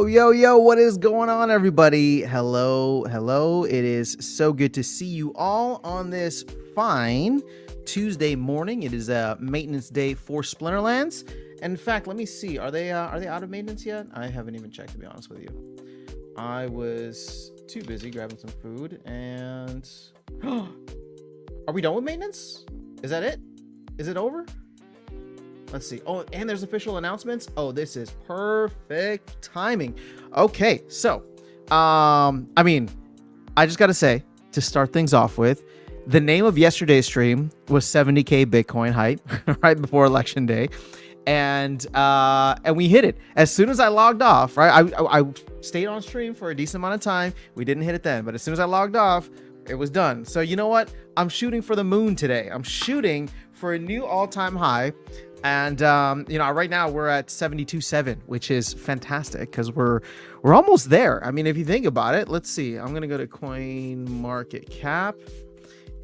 Yo, what is going on, everybody? Hello. It is so good to see you all on this fine Tuesday morning. It is a maintenance day for Splinterlands. And in fact, let me see. Are they out of maintenance yet? I haven't even checked, to be honest with you. I was too busy grabbing some food and are we done with maintenance? Is that it? Is it over? Let's see. Oh, and there's official announcements. Oh, this is perfect timing. Okay, so I just gotta say, to start things off with, the name of yesterday's stream was 70k Bitcoin hype right before election day, and we hit it as soon as I logged off. Right, I stayed on stream for a decent amount of time. We didn't hit it then, but as soon as I logged off, it was done. So you know what? I'm shooting for the moon today. I'm shooting for a new all-time high. And right now we're at 72.7, which is fantastic because we're almost there. I mean, if you think about it, let's see. I'm gonna go to CoinMarketCap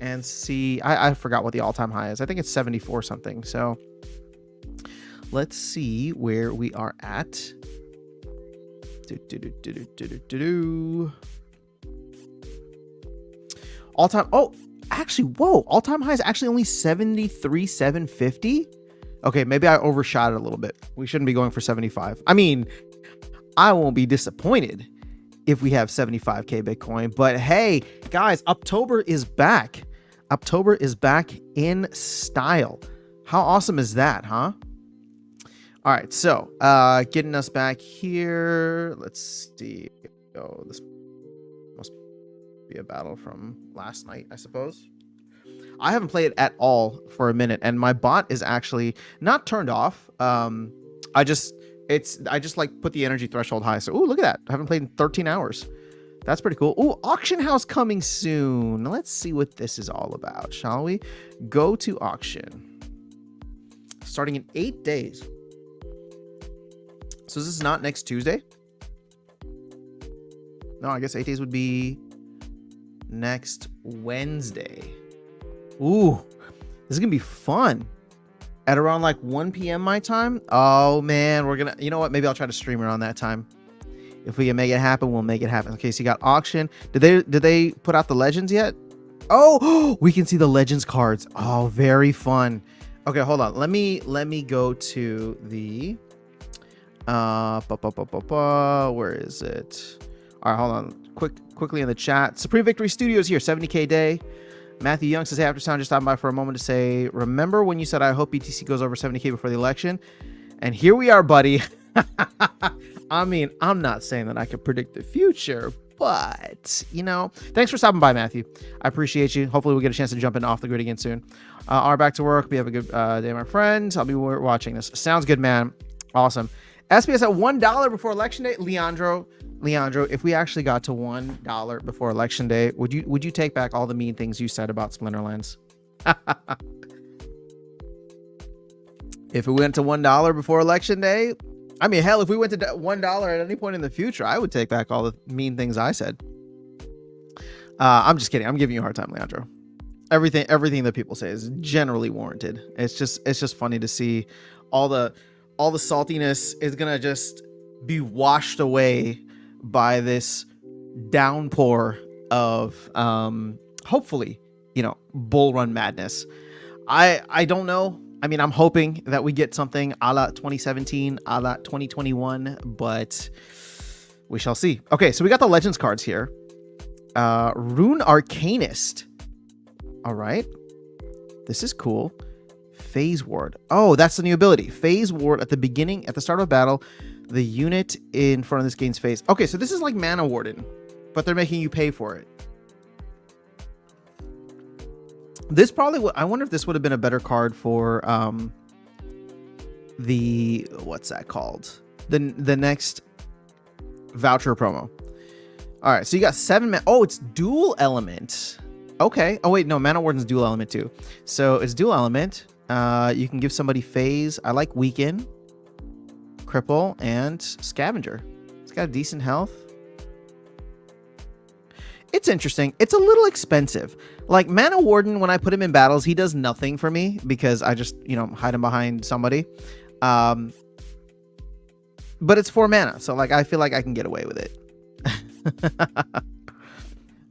and see. I forgot what the all-time high is. I think it's 74 something. So let's see where we are at. All-time. Oh, actually, whoa! All-time high is actually only 73,750. Okay, maybe I overshot it a little bit. We shouldn't be going for 75. I mean, I won't be disappointed if we have 75k Bitcoin. But hey, guys, October is back. October is back in style. How awesome is that, huh? All right, so getting us back here. Let's see. Oh, this must be a battle from last night, I suppose. I haven't played it at all for a minute, and my bot is actually not turned off. I just like put the energy threshold high. So, ooh, look at that. I haven't played in 13 hours. That's pretty cool. Ooh, auction house coming soon. Let's see what this is all about, shall we? Go to auction. Starting in 8 days. So this is not next Tuesday? No, I guess 8 days would be next Wednesday. Ooh, this is gonna be fun. At around like 1 p.m. my time. Oh man, you know what? Maybe I'll try to stream around that time. If we can make it happen, we'll make it happen. Okay, so you got auction. Did they put out the legends yet? Oh, we can see the legends cards. Oh, very fun. Okay, hold on. Let me go to the where is it? All right, hold on. Quickly in the chat. Supreme Victory Studios here, 70k day. Matthew Young says, hey, After Sound, just stopping by for a moment to say, remember when you said, I hope BTC goes over 70k before the election? And here we are, buddy. I mean, I'm not saying that I could predict the future, but, thanks for stopping by, Matthew. I appreciate you. Hopefully we'll get a chance to jump in off the grid again soon. Are back to work. We have a good day, my friends. I'll be watching this. Sounds good, man. Awesome. SPS at $1 before election day. Leandro, if we actually got to $1 before election day, would you take back all the mean things you said about Splinterlands? If it went to $1 before election day, I mean, hell, if we went to $1 at any point in the future, I would take back all the mean things I said. I'm just kidding. I'm giving you a hard time, Leandro. Everything that people say is generally warranted. It's just funny to see all the saltiness is gonna just be washed away by this downpour of hopefully bull run madness. I don't know. I mean, I'm hoping that we get something a la 2017, a la 2021, but we shall see. Okay, so we got the legends cards here. Rune Arcanist. All right, this is cool. Phase Ward. Oh, that's the new ability. Phase Ward at the start of battle, the unit in front of this gains phase. Okay, so this is like Mana Warden, but they're making you pay for it. This probably, I wonder if this would have been a better card for what's that called? The next voucher promo. All right, so you got 7 mana. Oh, it's dual element. Okay. Oh wait, no, Mana Warden's dual element too. So it's dual element. You can give somebody phase. I like weaken, cripple, and scavenger. It's got decent health. It's interesting. It's a little expensive. Like Mana Warden, when I put him in battles, he does nothing for me because I just, hide him behind somebody. But but it's 4 mana, so like I feel like I can get away with it.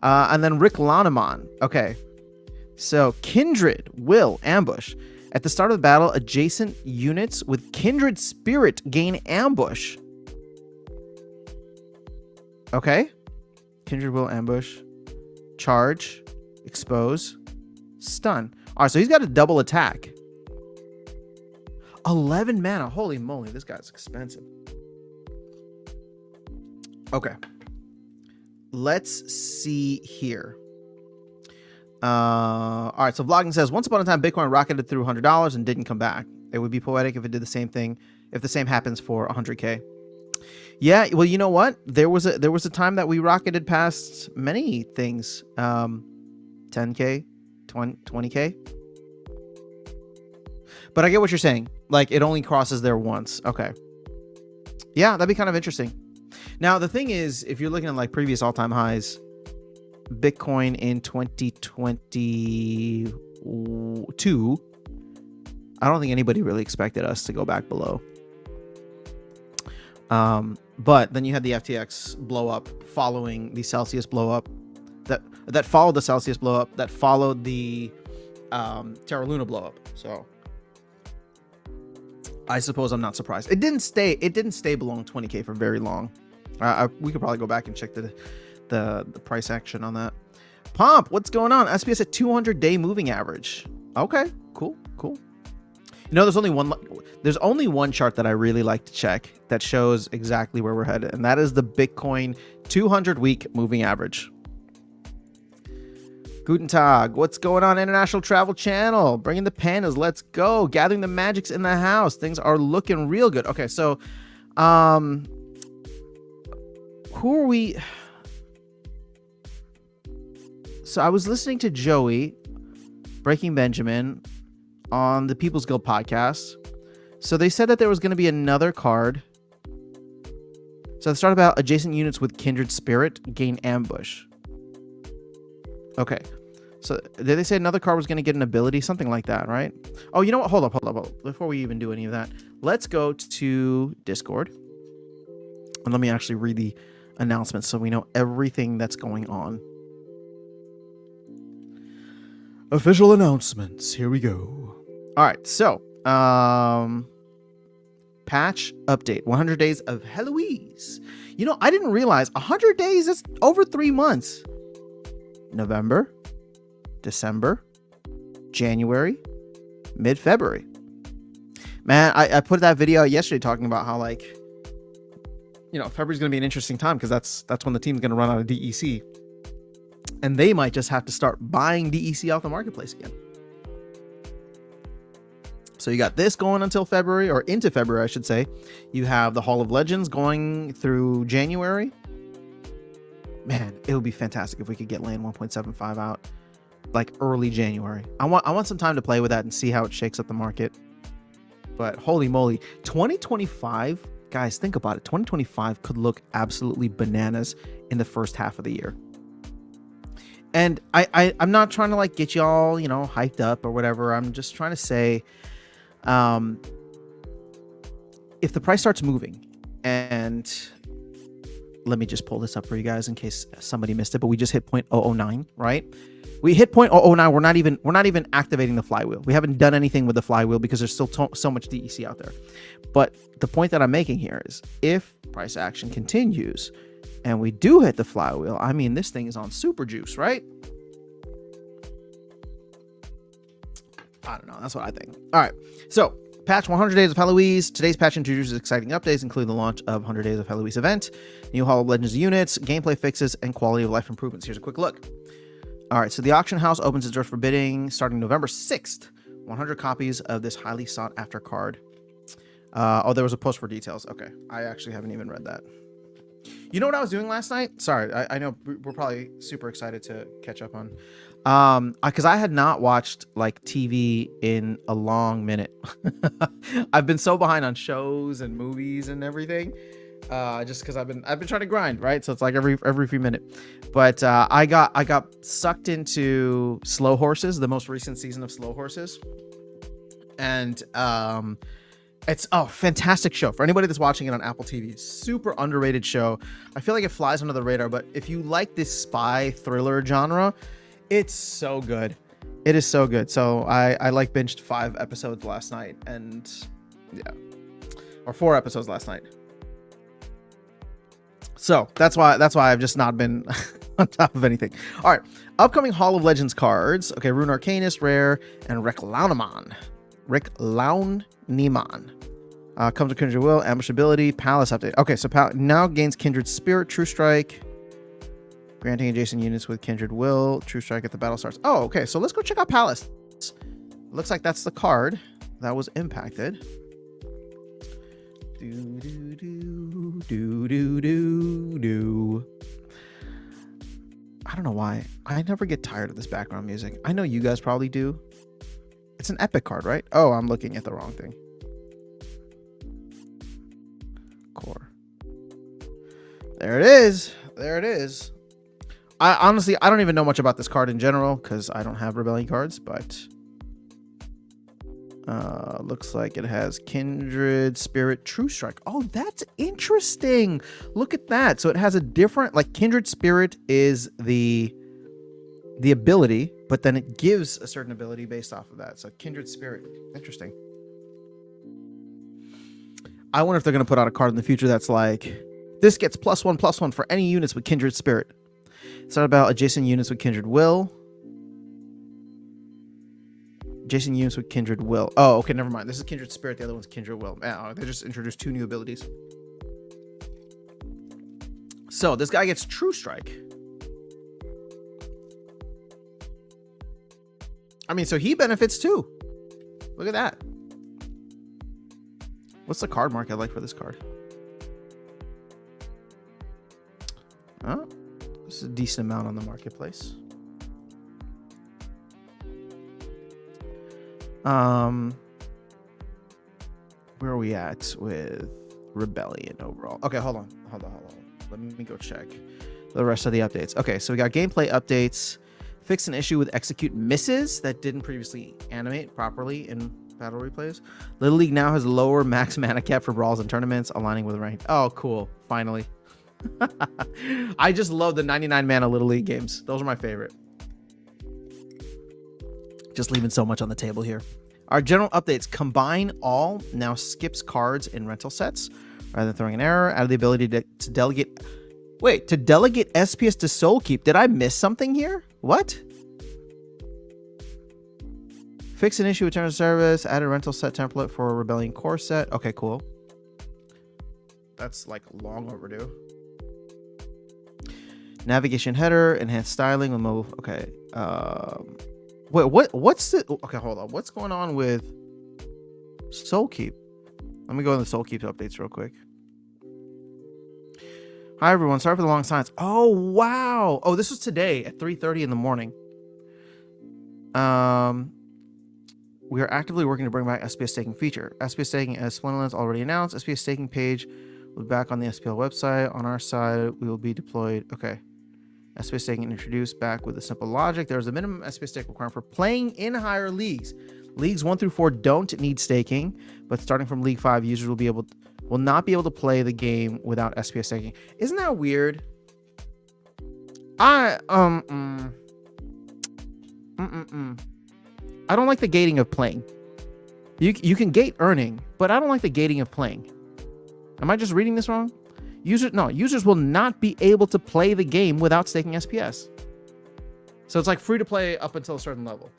And then Rick Loneman. Okay, so Kindred will ambush. At the start of the battle, adjacent units with Kindred Spirit gain ambush. Okay. Kindred will ambush. Charge. Expose. Stun. All right, so he's got a double attack. 11 mana. Holy moly, this guy's expensive. Okay. Let's see here. All right, so Vlogging says, once upon a time, Bitcoin rocketed through $100 and didn't come back. It would be poetic if it did the same thing, if the same happens for 100K. Yeah, well, you know what? There was a time that we rocketed past many things. 10K, 20K. But I get what you're saying. Like, it only crosses there once. Okay. Yeah, that'd be kind of interesting. Now, the thing is, if you're looking at like previous all-time highs, Bitcoin in 2022, I don't think anybody really expected us to go back below. But then you had the FTX blow up following the Celsius blow up that followed the Celsius blow up that followed the Terra Luna blow up. So I suppose I'm not surprised. It didn't stay below 20K for very long. We could probably go back and check the price action on that. Pomp, what's going on? SPS at 200-day moving average. Okay, cool. You know, there's only one chart that I really like to check that shows exactly where we're headed, and that is the Bitcoin 200-week moving average. Guten Tag. What's going on, International Travel Channel? Bringing the pandas. Let's go. Gathering the magics in the house. Things are looking real good. Okay, so who are we? So I was listening to Joey, Breaking Benjamin, on the People's Guild podcast. So they said that there was going to be another card. So they start about adjacent units with Kindred Spirit gain ambush. Okay. So did they say another card was going to get an ability? Something like that, right? Oh, you know what? Hold up. Before we even do any of that, let's go to Discord. And let me actually read the announcements so we know everything that's going on. Official announcements. Here we go. All right. So, patch update. 100 days of Heloise. You know, I didn't realize 100 days is over 3 months. November, December, January, mid-February. Man, I put that video out yesterday talking about how, like, you know, February's going to be an interesting time because that's when the team's going to run out of DEC. And they might just have to start buying DEC off the marketplace again. So you got this going until February, or into February, I should say. You have the Hall of Legends going through January. Man, it would be fantastic if we could get Land 1.75 out like early January. I want some time to play with that and see how it shakes up the market. But holy moly, 2025, guys, think about it. 2025 could look absolutely bananas in the first half of the year. And I'm not trying to like get y'all, you know, hyped up or whatever. I'm just trying to say, if the price starts moving, and let me just pull this up for you guys in case somebody missed it, but we just hit 0.009, right? We hit 0.009. We're not even activating the flywheel. We haven't done anything with the flywheel because there's still so much DEC out there. But the point that I'm making here is if price action continues and we do hit the flywheel, I mean, this thing is on super juice, right? I don't know. That's what I think. All right. So patch 100 Days of Heloise. Today's patch introduces exciting updates, including the launch of 100 Days of Heloise event, new Hall of Legends units, gameplay fixes, and quality of life improvements. Here's a quick look. All right. So the auction house opens its doors for bidding starting November 6th. 100 copies of this highly sought after card. Oh, there was a post for details. Okay. I actually haven't even read that. You know what I was doing last night? Sorry, I know we're probably super excited to catch up on. Because I had not watched like TV in a long minute. I've been so behind on shows and movies and everything. Just because I've been trying to grind, right? So it's like every few minutes. But I got sucked into Slow Horses, the most recent season of Slow Horses, and It's a fantastic show. For anybody that's watching it on Apple TV, super underrated show. I feel like it flies under the radar, but if you like this spy thriller genre, it's so good. It is so good. So I like binged 5 episodes last night, and yeah, or 4 episodes last night. So that's why I've just not been on top of anything. All right, upcoming Hall of Legends cards. Okay, Rune Arcanist, rare, and Reclaunimon. Comes with Kindred Will, Ambush Ability, Palace update. Okay, so now gains Kindred Spirit, True Strike, granting adjacent units with Kindred Will, True Strike at the battle starts. Oh, okay, so let's go check out Palace. Looks like that's the card that was impacted. I don't know why. I never get tired of this background music. I know you guys probably do. It's an epic card, right? Oh, I'm looking at the wrong thing. Core. There it is. There it is. I honestly don't even know much about this card in general because I don't have Rebellion cards, but looks like it has Kindred Spirit, True Strike. Oh, that's interesting. Look at that. So it has a different, like, Kindred Spirit is the ability, but then it gives a certain ability based off of that. So Kindred Spirit, interesting. I wonder if they're going to put out a card in the future that's like, this gets +1/+1 for any units with Kindred Spirit. It's not about adjacent units with Kindred Will. Adjacent units with Kindred Will. Oh, okay, never mind. This is Kindred Spirit. The other one's Kindred Will. Oh, they just introduced 2 new abilities. So this guy gets True Strike. I mean, so he benefits too. Look at that. What's the card market like for this card? Oh, this is a decent amount on the marketplace. Where are we at with Rebellion overall? Okay, hold on. Let me go check the rest of the updates. Okay, so we got gameplay updates. Fix an issue with execute misses that didn't previously animate properly in battle replays. Little League now has lower max mana cap for brawls and tournaments, aligning with ranked. Oh, cool. Finally. I just love the 99 mana Little League games. Those are my favorite. Just leaving so much on the table here. Our general updates: combine all now skips cards in rental sets rather than throwing an error. Add the ability to delegate. Wait, to delegate SPS to Soulkeep. Did I miss something here? What? Fix an issue with terms of service. Add a rental set template for a Rebellion core set. Okay, cool. That's like long overdue. Navigation header, enhanced styling with mobile. Okay. Wait, what's the? Okay, hold on. What's going on with Soulkeep? Let me go in the Soulkeep updates real quick. Hi everyone. Sorry for the long silence. Oh wow. Oh, this was today at 3:30 in the morning. We are actively working to bring back SPS staking feature. SPS staking, as Splinterlands already announced, SPS staking page will be back on the SPL website. On our side, we will be deployed. Okay. SPS staking introduced back with a simple logic. There is a minimum SPS stake requirement for playing in higher leagues. Leagues 1 through 4 don't need staking, but starting from League 5, users will not be able to play the game without SPS staking. Isn't that weird? I don't like the gating of playing. You can gate earning, but I don't like the gating of playing. Am I just reading this wrong? Users will not be able to play the game without staking SPS. So it's like free to play up until a certain level.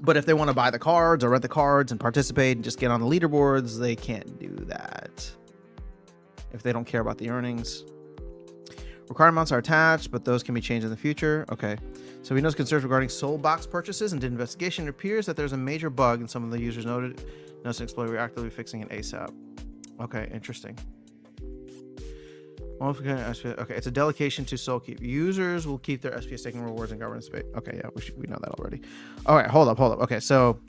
But if they want to buy the cards or rent the cards and participate and just get on the leaderboards, they can't do that if they don't care about the earnings. Requirements are attached, but those can be changed in the future. Okay. So we know concerns regarding soul box purchases and did investigation. It appears that there's a major bug and some of the users noted an exploit. We're actively fixing it ASAP. Okay, interesting. Okay, it's a delegation to Soulkeep. Users will keep their SPS staking rewards and governance space. Okay, yeah, we know that already. All right, hold up. Okay, so,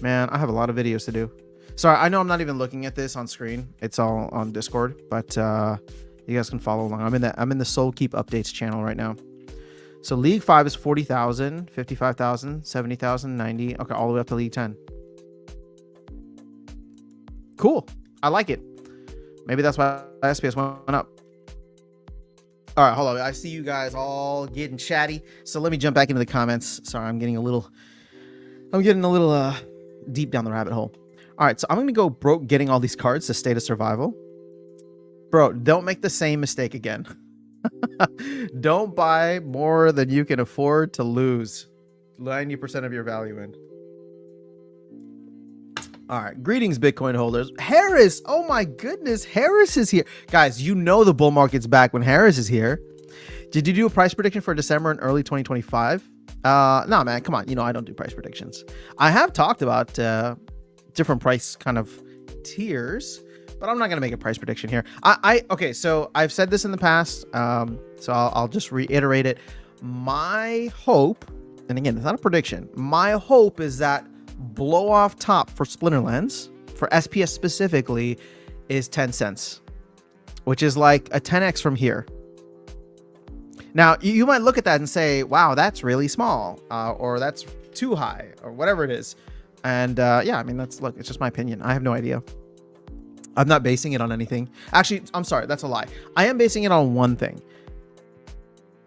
man, I have a lot of videos to do. Sorry, I know I'm not even looking at this on screen. It's all on Discord, but you guys can follow along. I'm in the Soulkeep updates channel right now. So League 5 is 40,000, 55,000, 70,000, 90. Okay, all the way up to League 10. Cool. I like it. Maybe that's why SPS went up. All right, hold on. I see you guys all getting chatty. So let me jump back into the comments. Sorry, I'm getting a little deep down the rabbit hole. All right, so I'm going to go broke getting all these cards to State of Survival. Bro, don't make the same mistake again. Don't buy more than you can afford to lose 90% of your value in. All right, greetings, Bitcoin holders. Harris, oh my goodness, Harris is here. Guys, you know the bull market's back when Harris is here. Did you do a price prediction for December and early 2025? No, man, come on. You know I don't do price predictions. I have talked about different price kind of tiers, but I'm not going to make a price prediction here. Okay, so I've said this in the past, so I'll just reiterate it. My hope, and again, it's not a prediction, my hope is that blow off top for Splinterlands, for SPS specifically, is 10 cents, which is like a 10x from here. Now, you might look at that and say, wow, that's really small, or that's too high, or whatever it is. And yeah, I mean, it's just my opinion. I have no idea. I'm not basing it on anything. Actually, I'm sorry, that's a lie. I am basing it on one thing.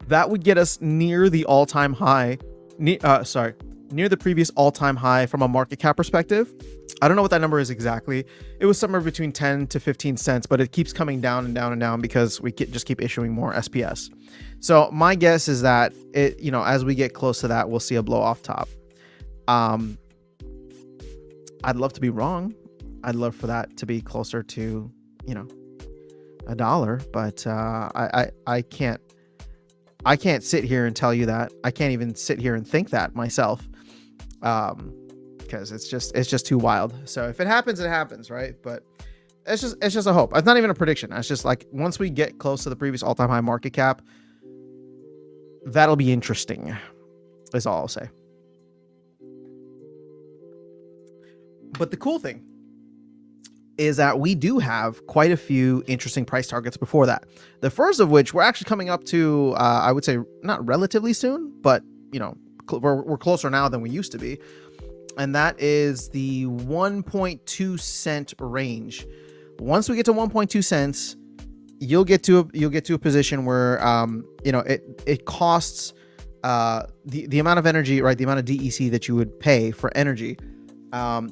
That would get us near the all-time high, near the previous all-time high from a market cap perspective. I don't know what that number is exactly. It was somewhere between 10 to 15 cents, but it keeps coming down and down and down because we just keep issuing more SPS. So my guess is that it, you know, as we get close to that, we'll see a blow off top. I'd love to be wrong. I'd love for that to be closer to, you know, $1, but I can't sit here and tell you that. I can't even sit here and think that myself, because it's just too wild. So if it happens, it happens, right? But it's just a hope. It's not even a prediction. It's just like once we get close to the previous all-time high market cap, that'll be interesting, is all I'll say. But the cool thing is that we do have quite a few interesting price targets before that. The first of which we're actually coming up to, I would say not relatively soon, but you know, we're closer now than we used to be. And that is the 1.2 cent range. Once we get to 1.2 cents, you'll get to a position where, you know, it costs, the amount of energy, right? The amount of DEC that you would pay for energy,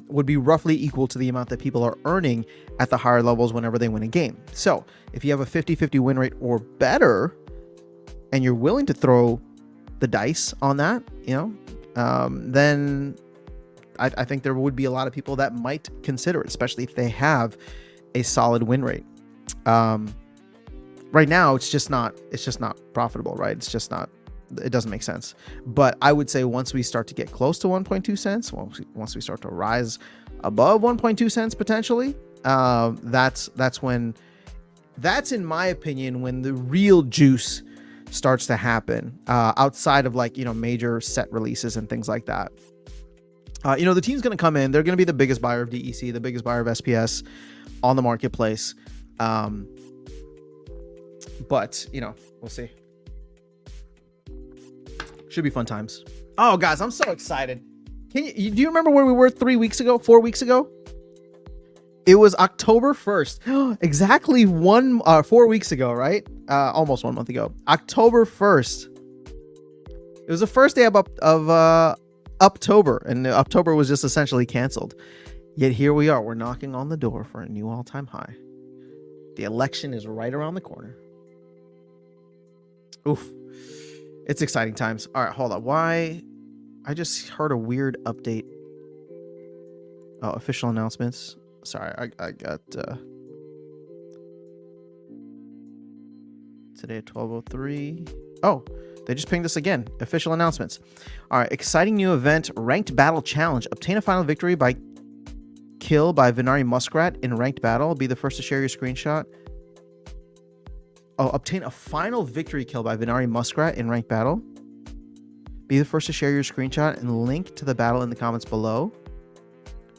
would be roughly equal to the amount that people are earning at the higher levels whenever they win a game. So if you have a 50-50 win rate or better, and you're willing to throw the dice on that, you know, then I think there would be a lot of people that might consider it, especially if they have a solid win rate. Right now, it's just not profitable, right? It's just not. It doesn't make sense. But I would say once we start to get close to 1.2 cents, once we start to rise above 1.2 cents potentially, that's when, that's in my opinion when the real juice starts to happen, outside of like, you know, major set releases and things like that. You know, the team's going to come in. They're going to be the biggest buyer of DEC, the biggest buyer of SPS on the marketplace. But you know, we'll see. Should be fun times. Oh, guys, I'm so excited. Do you remember where we were 4 weeks ago? It was October 1st. Exactly 4 weeks ago, right? Almost 1 month ago. October 1st. It was the first day of October, and October was just essentially canceled. Yet here we are. We're knocking on the door for a new all-time high. The election is right around the corner. Oof. It's exciting times. All right, hold on. Why? I just heard a weird update. Oh, official announcements. Sorry, I got today at 12:03. Oh, they just pinged us again. Official announcements. All right, exciting new event, Ranked Battle Challenge. Obtain a final victory by kill by Venari Muskrat in ranked battle. Be the first to share your screenshot. Oh, obtain a final victory kill by Venari Muskrat in ranked battle. Be the first to share your screenshot and link to the battle in the comments below.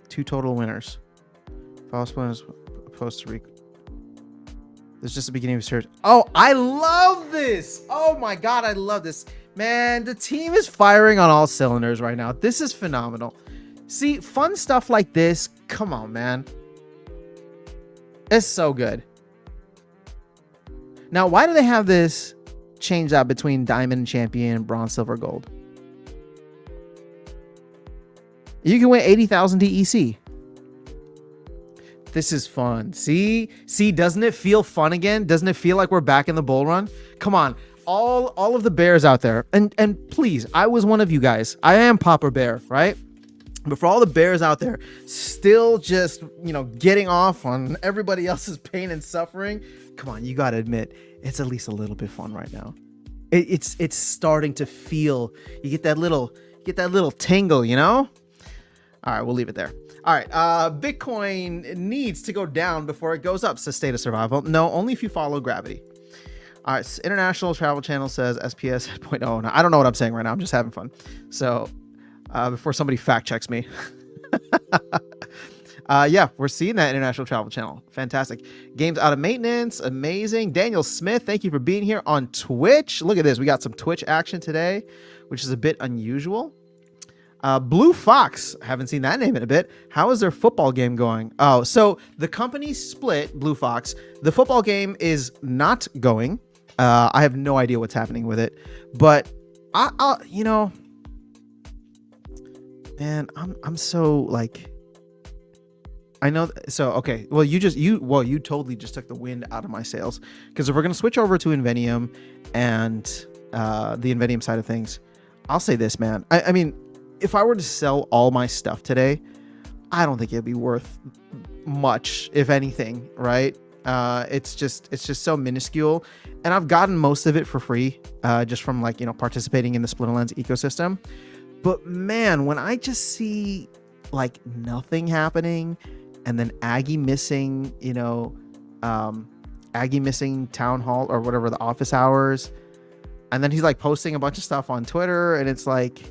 2 total winners. Follow splinters post to This is just the beginning of search. Oh, I love this. Oh my God, I love this. Man, the team is firing on all cylinders right now. This is phenomenal. See, fun stuff like this. Come on, man. It's so good. Now, why do they have this change out between diamond, champion, bronze, silver, gold? You can win 80,000 DEC. This is fun. See, doesn't it feel fun again? Doesn't it feel like we're back in the bull run? Come on, all of the bears out there, and please, I was one of you guys. I am Papa Bear, right? But for all the bears out there still just, getting off on everybody else's pain and suffering, come on, you got to admit, it's at least a little bit fun right now. It's starting to feel, you get that little tingle, All right, we'll leave it there. All right, Bitcoin needs to go down before it goes up, says State of Survival. No, only if you follow gravity. All right, so International Travel Channel says SPS 0.0. Now, I don't know what I'm saying right now. I'm just having fun. So before somebody fact checks me. Yeah, we're seeing that International Travel Channel. Fantastic. Games out of maintenance. Amazing. Daniel Smith, thank you for being here on Twitch. Look at this. We got some Twitch action today, which is a bit unusual. Blue Fox, haven't seen that name in a bit. How is their football game going? Oh, so the company split, Blue Fox. The football game is not going. I have no idea what's happening with it, but man, I'm so like, I know. So, okay. Well, you totally just took the wind out of my sails, because if we're going to switch over to Invenium and the Invenium side of things, I'll say this, man. I mean, if I were to sell all my stuff today, I don't think it'd be worth much, if anything, right? It's just so minuscule, and I've gotten most of it for free, just from participating in the Splinterlands ecosystem. But man, when I just see like nothing happening, and then Aggie missing, Aggie missing town hall or whatever, the office hours, and then he's like posting a bunch of stuff on Twitter, and it's like,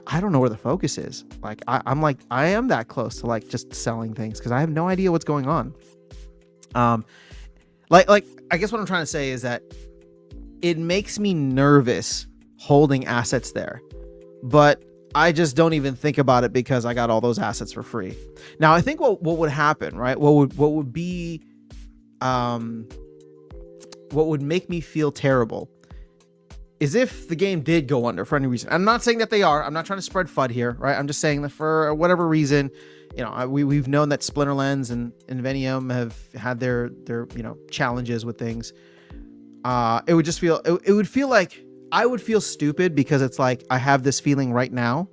I don't know where the focus is. Like I'm like, I am that close to like just selling things, because I have no idea what's going on. Like I guess what I'm trying to say is that it makes me nervous holding assets there, but I just don't even think about it because I got all those assets for free. Now, I think what would happen, right? What would be, what would make me feel terrible is if the game did go under for any reason. I'm not saying that they are. I'm not trying to spread FUD here, right? I'm just saying that for whatever reason, we've known that Splinterlands and Invenium have had their challenges with things. It would just feel, it would feel like I would feel stupid, because it's like, I have this feeling right now,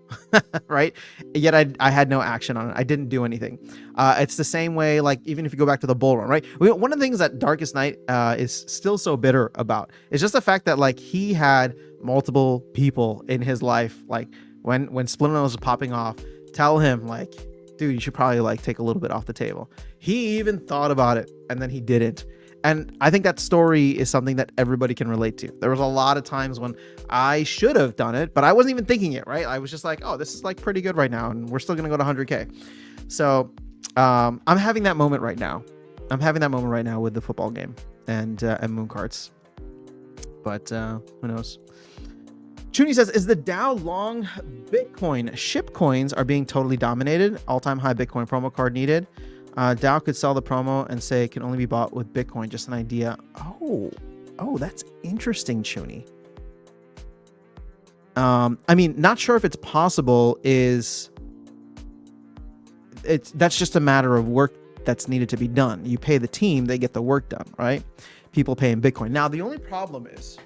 right? Yet I had no action on it. I didn't do anything. It's the same way, like, even if you go back to the bull run, right? One of the things that Darkest Night is still so bitter about is just the fact that, like, he had multiple people in his life, like, when Splinterlands was popping off, tell him, like, dude, you should probably, like, take a little bit off the table. He even thought about it, and then he didn't. And I think that story is something that everybody can relate to. There was a lot of times when I should have done it, but I wasn't even thinking it, right? I was just like, oh, this is like pretty good right now, and we're still going to go to 100K. So I'm having that moment right now. I'm having that moment right now with the football game and moon carts. But who knows? Chuni says, is the DAO long Bitcoin? Ship coins are being totally dominated. All-time high Bitcoin promo card needed. DAO could sell the promo and say it can only be bought with Bitcoin. Just an idea. Oh, that's interesting, Chuni. I mean, not sure if it's possible. That's just a matter of work that's needed to be done. You pay the team, they get the work done, right? People pay in Bitcoin. Now, the only problem is,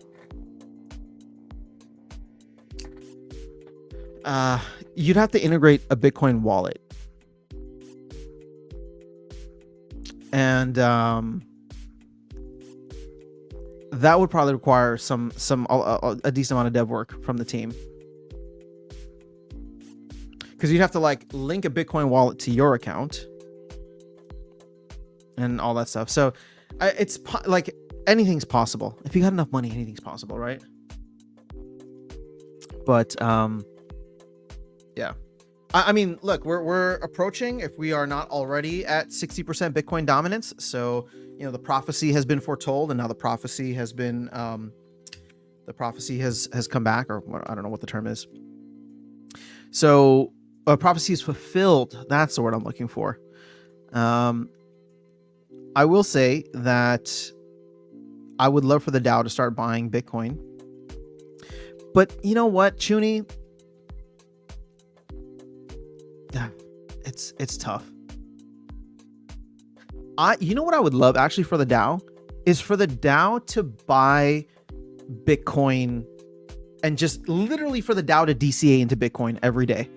you'd have to integrate a Bitcoin wallet. And that would probably require a decent amount of dev work from the team, because you'd have to like link a Bitcoin wallet to your account and all that stuff. So it's like anything's possible. If you got enough money, anything's possible, right? But yeah. I mean, look, we're approaching, if we are not already, at 60% Bitcoin dominance. So, the prophecy has been foretold, and now the prophecy has been, has come back, or I don't know what the term is. So, prophecy is fulfilled. That's the word I'm looking for. I will say that I would love for the DAO to start buying Bitcoin. But you know what, Chuny? It's tough. You know what I would love actually for the DAO is for the DAO to buy Bitcoin and just literally for the DAO to DCA into Bitcoin every day.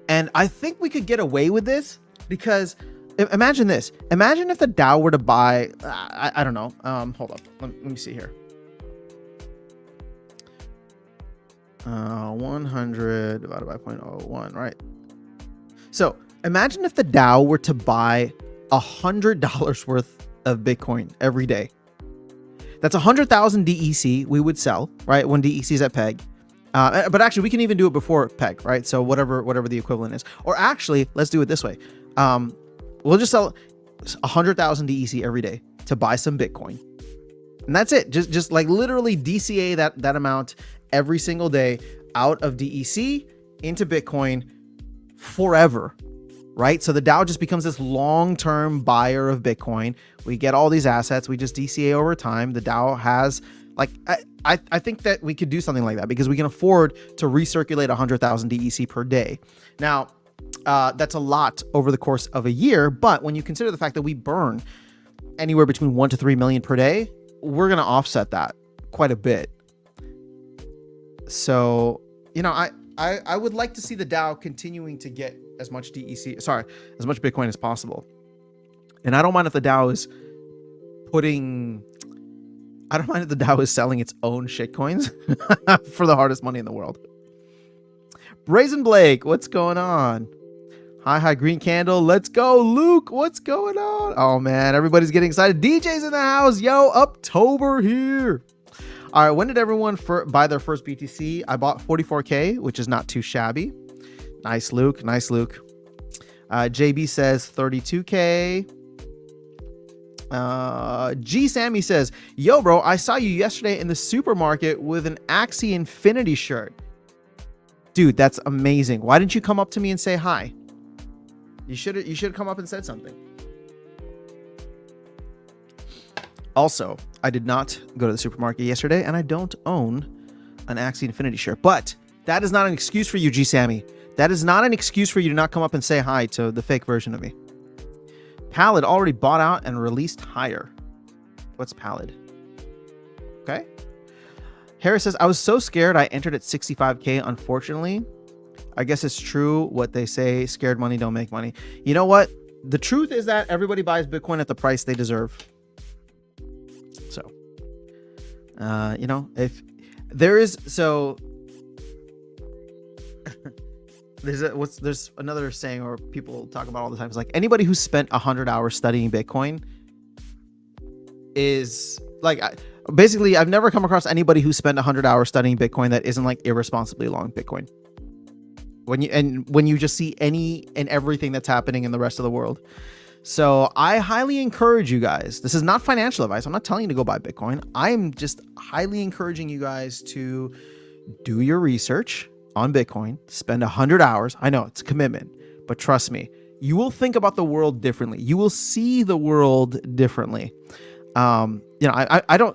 And I think we could get away with this because imagine this. Imagine if the DAO were to buy, I don't know. Hold up. Let me see here. 100 divided by 0.01, right? So imagine if the DAO were to buy $100 worth of Bitcoin every day. That's 100,000 DEC we would sell, right? When DEC is at PEG. But actually, we can even do it before PEG, right? So whatever the equivalent is. Or actually, let's do it this way. We'll just sell 100,000 DEC every day to buy some Bitcoin. And that's it. Just like literally DCA that amount every single day out of DEC into Bitcoin forever, right? So the DAO just becomes this long-term buyer of Bitcoin. We get all these assets. We just DCA over time. The DAO has like, I think that we could do something like that because we can afford to recirculate 100,000 DEC per day. Now, that's a lot over the course of a year, but when you consider the fact that we burn anywhere between 1 to 3 million per day, we're going to offset that quite a bit. So, you know, I would like to see the DAO continuing to get as much as much Bitcoin as possible. And I don't mind if the DAO is selling its own shitcoins for the hardest money in the world. Brazen Blake, what's going on? Hi, Green Candle. Let's go. Luke, what's going on? Oh, man, everybody's getting excited. DJ's in the house. Yo, October here. All right, when did everyone buy their first BTC? I bought 44K, which is not too shabby. Nice, Luke. Nice, Luke. JB says 32K. G Sammy says, yo, bro, I saw you yesterday in the supermarket with an Axie Infinity shirt. Dude, that's amazing. Why didn't you come up to me and say hi? You should have come up and said something. Also, I did not go to the supermarket yesterday, and I don't own an Axie Infinity shirt. But that is not an excuse for you, G Sammy. That is not an excuse for you to not come up and say hi to the fake version of me. Pallid already bought out and released higher. What's Pallid? Okay. Harris says, I was so scared I entered at 65K. Unfortunately, I guess it's true what they say. Scared money don't make money. You know what? The truth is that everybody buys Bitcoin at the price they deserve. So, you know, if there is, so there's another saying or people talk about all the time. It's like anybody who spent 100 hours studying Bitcoin is like, basically, I've never come across anybody who spent 100 hours studying Bitcoin that isn't like irresponsibly long Bitcoin. When you just see any and everything that's happening in the rest of the world. So I highly encourage you guys. This is not financial advice. I'm not telling you to go buy Bitcoin. I'm just highly encouraging you guys to do your research on Bitcoin, spend 100 hours. I know it's a commitment, but trust me, you will think about the world differently. You will see the world differently. You know,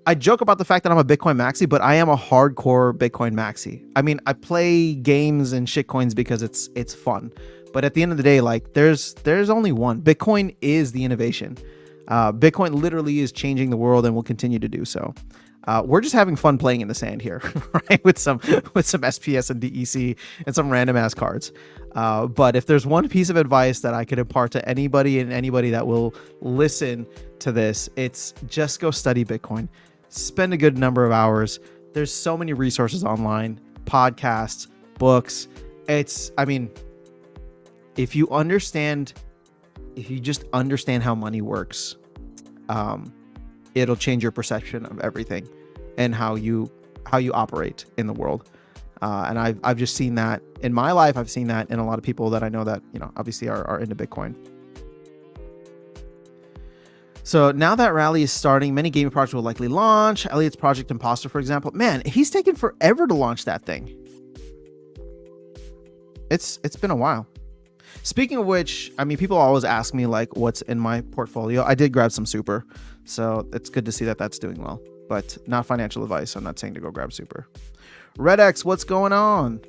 I joke about the fact that I'm a Bitcoin maxi, but I am a hardcore Bitcoin maxi. I mean, I play games and shitcoins because it's fun. But at the end of the day, like there's only one. Bitcoin is the innovation. Bitcoin literally is changing the world and will continue to do so. We're just having fun playing in the sand here, right? With some SPS and DEC and some random ass cards. But if there's one piece of advice that I could impart to anybody that will listen to this, it's just go study Bitcoin. Spend a good number of hours. There's so many resources online, podcasts, books. I mean, if you just understand how money works, it'll change your perception of everything and how you operate in the world. And I've just seen that in my life. I've seen that in a lot of people that I know that, you know, obviously are into Bitcoin. So now that rally is starting, many gaming projects will likely launch. Elliot's Project Imposter, for example, man, he's taken forever to launch that thing. It's been a while. Speaking of which, I mean, people always ask me like what's in my portfolio. I did grab some super, so it's good to see that that's doing well, but not financial advice. I'm not saying to go grab super. Red X, what's going on?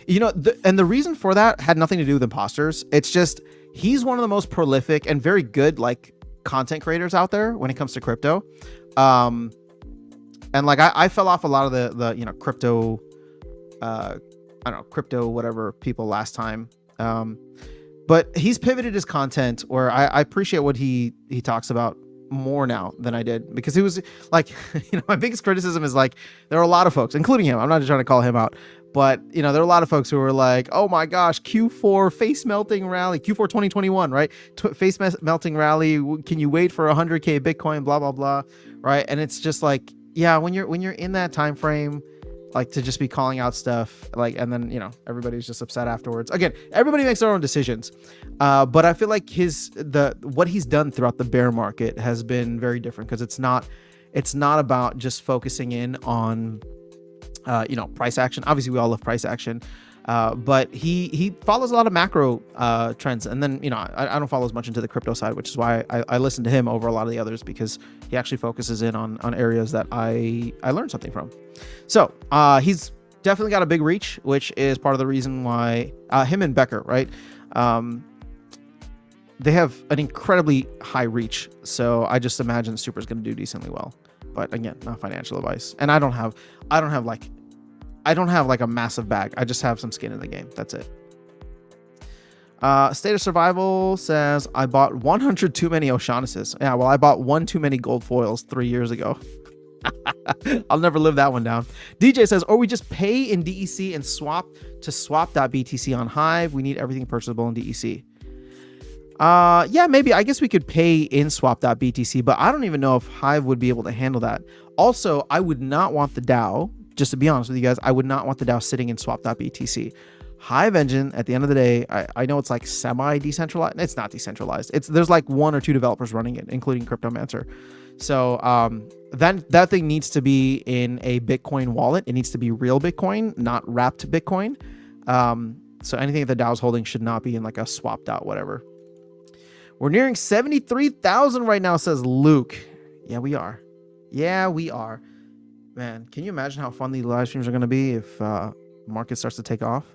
You know, and the reason for that had nothing to do with imposters. It's just he's one of the most prolific and very good like content creators out there when it comes to crypto. And like I fell off a lot of the you know, crypto I don't know, crypto whatever people last time. But he's pivoted his content where I appreciate what he talks about more now than I did, because he was like, you know, my biggest criticism is like there are a lot of folks, including him. I'm not just trying to call him out, but you know, there are a lot of folks who are like, oh my gosh, Q4 face melting rally, Q4 2021, right? Face melting rally. Can you wait for 100K Bitcoin? Blah, blah, blah. Right. And it's just like, yeah, when you're in that time frame, like to just be calling out stuff like, and then, you know, everybody's just upset afterwards. Again, everybody makes their own decisions. But I feel like what he's done throughout the bear market has been very different, because it's not about just focusing in on, you know, price action. Obviously we all love price action. But he follows a lot of macro trends, and then, you know, I don't follow as much into the crypto side, which is why I listen to him over a lot of the others, because he actually focuses in on areas that I learned something from. So he's definitely got a big reach, which is part of the reason why him and Becker, right? They have an incredibly high reach, so I just imagine Super is going to do decently well. But again, not financial advice, and I don't have like a massive bag. I just have some skin in the game. That's it. State of Survival says, I bought 100 too many O'Shaughnessy's. Yeah, well, I bought one too many gold foils 3 years ago. I'll never live that one down. DJ says, or we just pay in DEC and swap to swap.btc on Hive. We need everything purchasable in DEC. Yeah, maybe. I guess we could pay in swap.btc, but I don't even know if Hive would be able to handle that. Also, I would not want the DAO, just to be honest with you guys, I would not want the DAO sitting in swap.btc. Hive Engine, at the end of the day, I know it's like semi-decentralized. It's not decentralized. There's like 1 or 2 developers running it, including Cryptomancer. So that thing needs to be in a Bitcoin wallet. It needs to be real Bitcoin, not wrapped Bitcoin. So anything that the DAO's holding should not be in like a swap dot whatever. We're nearing 73,000 right now, says Luke. Yeah, we are. Yeah, we are. Man, can you imagine how fun these live streams are going to be if market starts to take off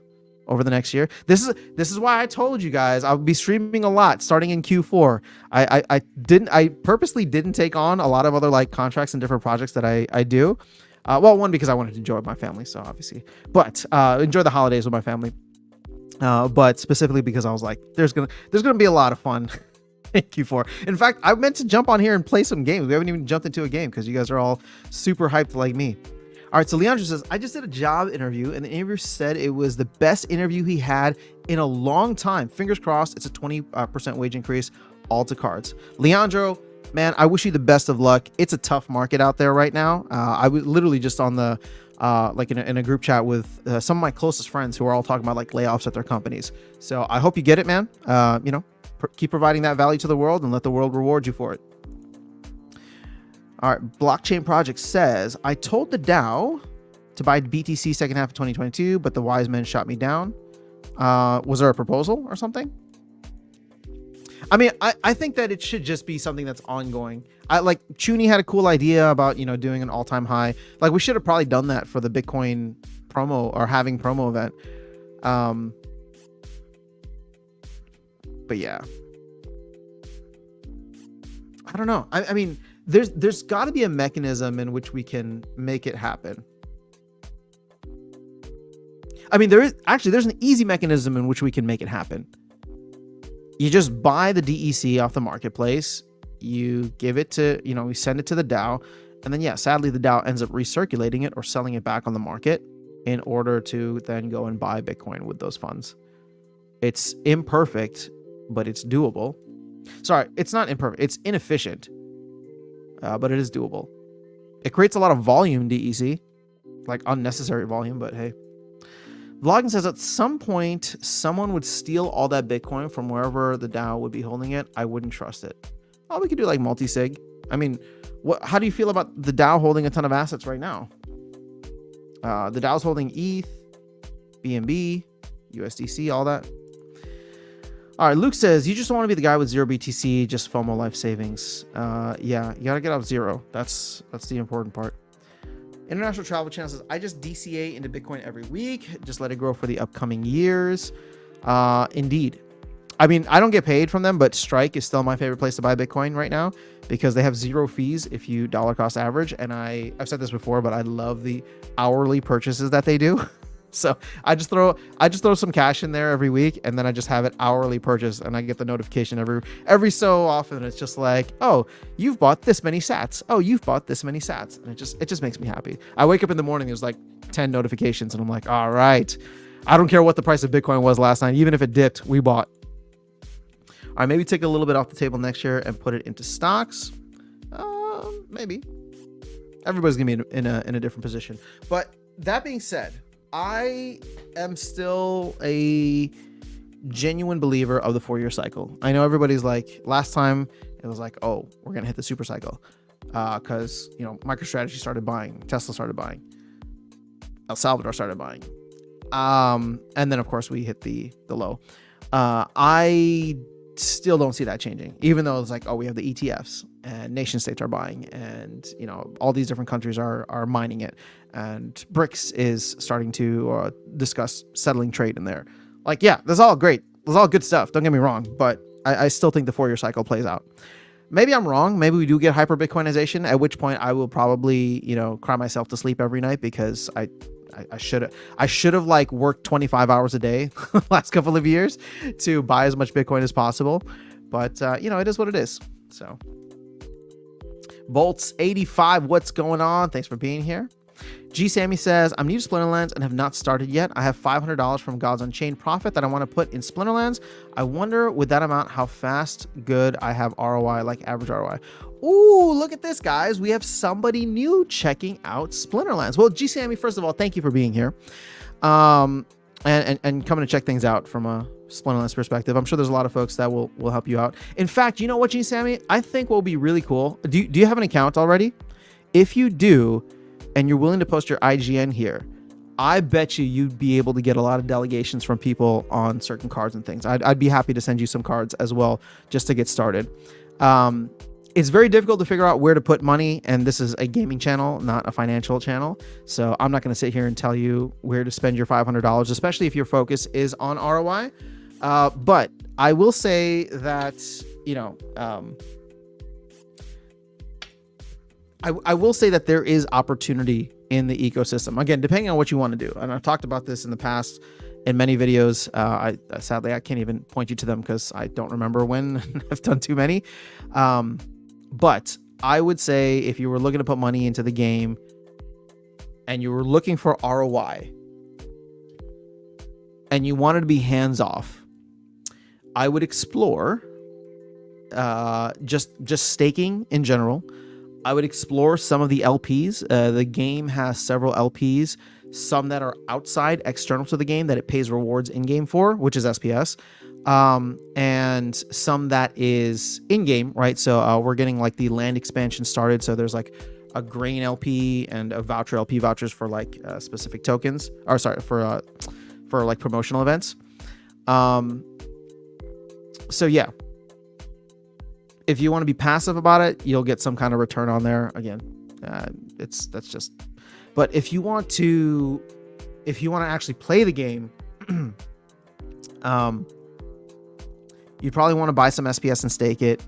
over the next year? This is why I told you guys I'll be streaming a lot starting in Q4. I purposely didn't take on a lot of other like contracts and different projects that I do. Well, one, because I wanted to enjoy with my family, so obviously, but enjoy the holidays with my family. But specifically because I was like, there's gonna be a lot of fun in Q4. In fact, I meant to jump on here and play some games. We haven't even jumped into a game because you guys are all super hyped like me. All right, so Leandro says, I just did a job interview, and the interviewer said it was the best interview he had in a long time. Fingers crossed, it's a 20% wage increase, all to cards. Leandro, man, I wish you the best of luck. It's a tough market out there right now. I was literally just on the like in a group chat with some of my closest friends who are all talking about like layoffs at their companies. So I hope you get it, man. You know, keep providing that value to the world and let the world reward you for it. All right, Blockchain Project says, I told the DAO to buy BTC second half of 2022, but the wise men shot me down. Was there a proposal or something? I mean, I think that it should just be something that's ongoing. Like Chuny had a cool idea about, you know, doing an all-time high. Like we should have probably done that for the Bitcoin promo or having promo event. But yeah, I don't know. I mean, there's got to be a mechanism in which we can make it happen. I mean, there's an easy mechanism in which we can make it happen. You just buy the DEC off the marketplace, you give it to, you know, we send it to the DAO, and then, yeah, sadly, the DAO ends up recirculating it or selling it back on the market in order to then go and buy Bitcoin with those funds. It's imperfect, but it's doable. Sorry, it's not imperfect. It's inefficient, but it is doable. It creates a lot of volume, DEC, like unnecessary volume, but hey. Vlogging says, at some point, someone would steal all that Bitcoin from wherever the DAO would be holding it. I wouldn't trust it. Oh, we could do like multi-sig. I mean, how do you feel about the DAO holding a ton of assets right now? The DAO's holding ETH, BNB, USDC, all that. All right, Luke says, you just don't want to be the guy with 0 BTC, just FOMO life savings. Yeah, you got to get off 0. That's the important part. International Travel Channel says, I just DCA into Bitcoin every week. Just let it grow for the upcoming years. Indeed. I mean, I don't get paid from them, but Strike is still my favorite place to buy Bitcoin right now because they have 0 fees if you dollar cost average. And I've said this before, but I love the hourly purchases that they do. So I just throw some cash in there every week, and then I just have it hourly purchased, and I get the notification every so often. It's just like, oh, you've bought this many sats. Oh, you've bought this many sats. And it just makes me happy. I wake up in the morning, there's like 10 notifications, and I'm like, all right, I don't care what the price of Bitcoin was last night. Even if it dipped, we bought. All right, maybe take a little bit off the table next year and put it into stocks. Maybe. Everybody's gonna be in a different position. But that being said, I am still a genuine believer of the 4-year cycle. I know everybody's like, last time it was like, oh, we're going to hit the super cycle. Because, MicroStrategy started buying, Tesla started buying, El Salvador started buying. And then, of course, we hit the low. I still don't see that changing, even though it's like, oh, we have the ETFs and nation states are buying, and all these different countries are mining it, and BRICS is starting to discuss settling trade in there. Like, yeah, that's all great, that's all good stuff, don't get me wrong, but I still think the 4-year cycle plays out. Maybe I'm wrong. Maybe we do get hyper Bitcoinization, at which point I will probably cry myself to sleep every night because I should have like worked 25 hours a day last couple of years to buy as much Bitcoin as possible. But it is what it is. So Bolts 85, what's going on? Thanks for being here. G Sammy says, I'm new to Splinterlands and have not started yet. I have $500 from Gods Unchained profit that I want to put in Splinterlands. I wonder with that amount how fast good I have ROI, like average ROI. Ooh, look at this, guys. We have somebody new checking out Splinterlands. Well, G Sammy, first of all, thank you for being here. And coming to check things out from a Splinterlands perspective. I'm sure there's a lot of folks that will help you out. In fact, you know what, G Sammy? I think what will be really cool. Do you have an account already? If you do, and you're willing to post your IGN here, I bet you'd be able to get a lot of delegations from people on certain cards and things. I'd be happy to send you some cards as well, just to get started. It's very difficult to figure out where to put money, and this is a gaming channel, not a financial channel. So I'm not going to sit here and tell you where to spend your $500, especially if your focus is on ROI. But I will say that, I will say that there is opportunity in the ecosystem. Again, depending on what you want to do. And I've talked about this in the past in many videos. Sadly, I can't even point you to them because I don't remember when. I've done too many. But I would say if you were looking to put money into the game and you were looking for ROI and you wanted to be hands-off, I would explore just staking in general. I would explore some of the LPs. The game has several LPs, some that are outside, external to the game, that it pays rewards in-game for, which is SPS, and some that is in-game, right? So we're getting like the land expansion started. So there's like a grain LP and a voucher LP, vouchers for like specific tokens, or sorry, for like promotional events. So yeah. If you want to be passive about it, you'll get some kind of return on there. Again, but if you want to actually play the game, you probably want to buy some SPS and stake it.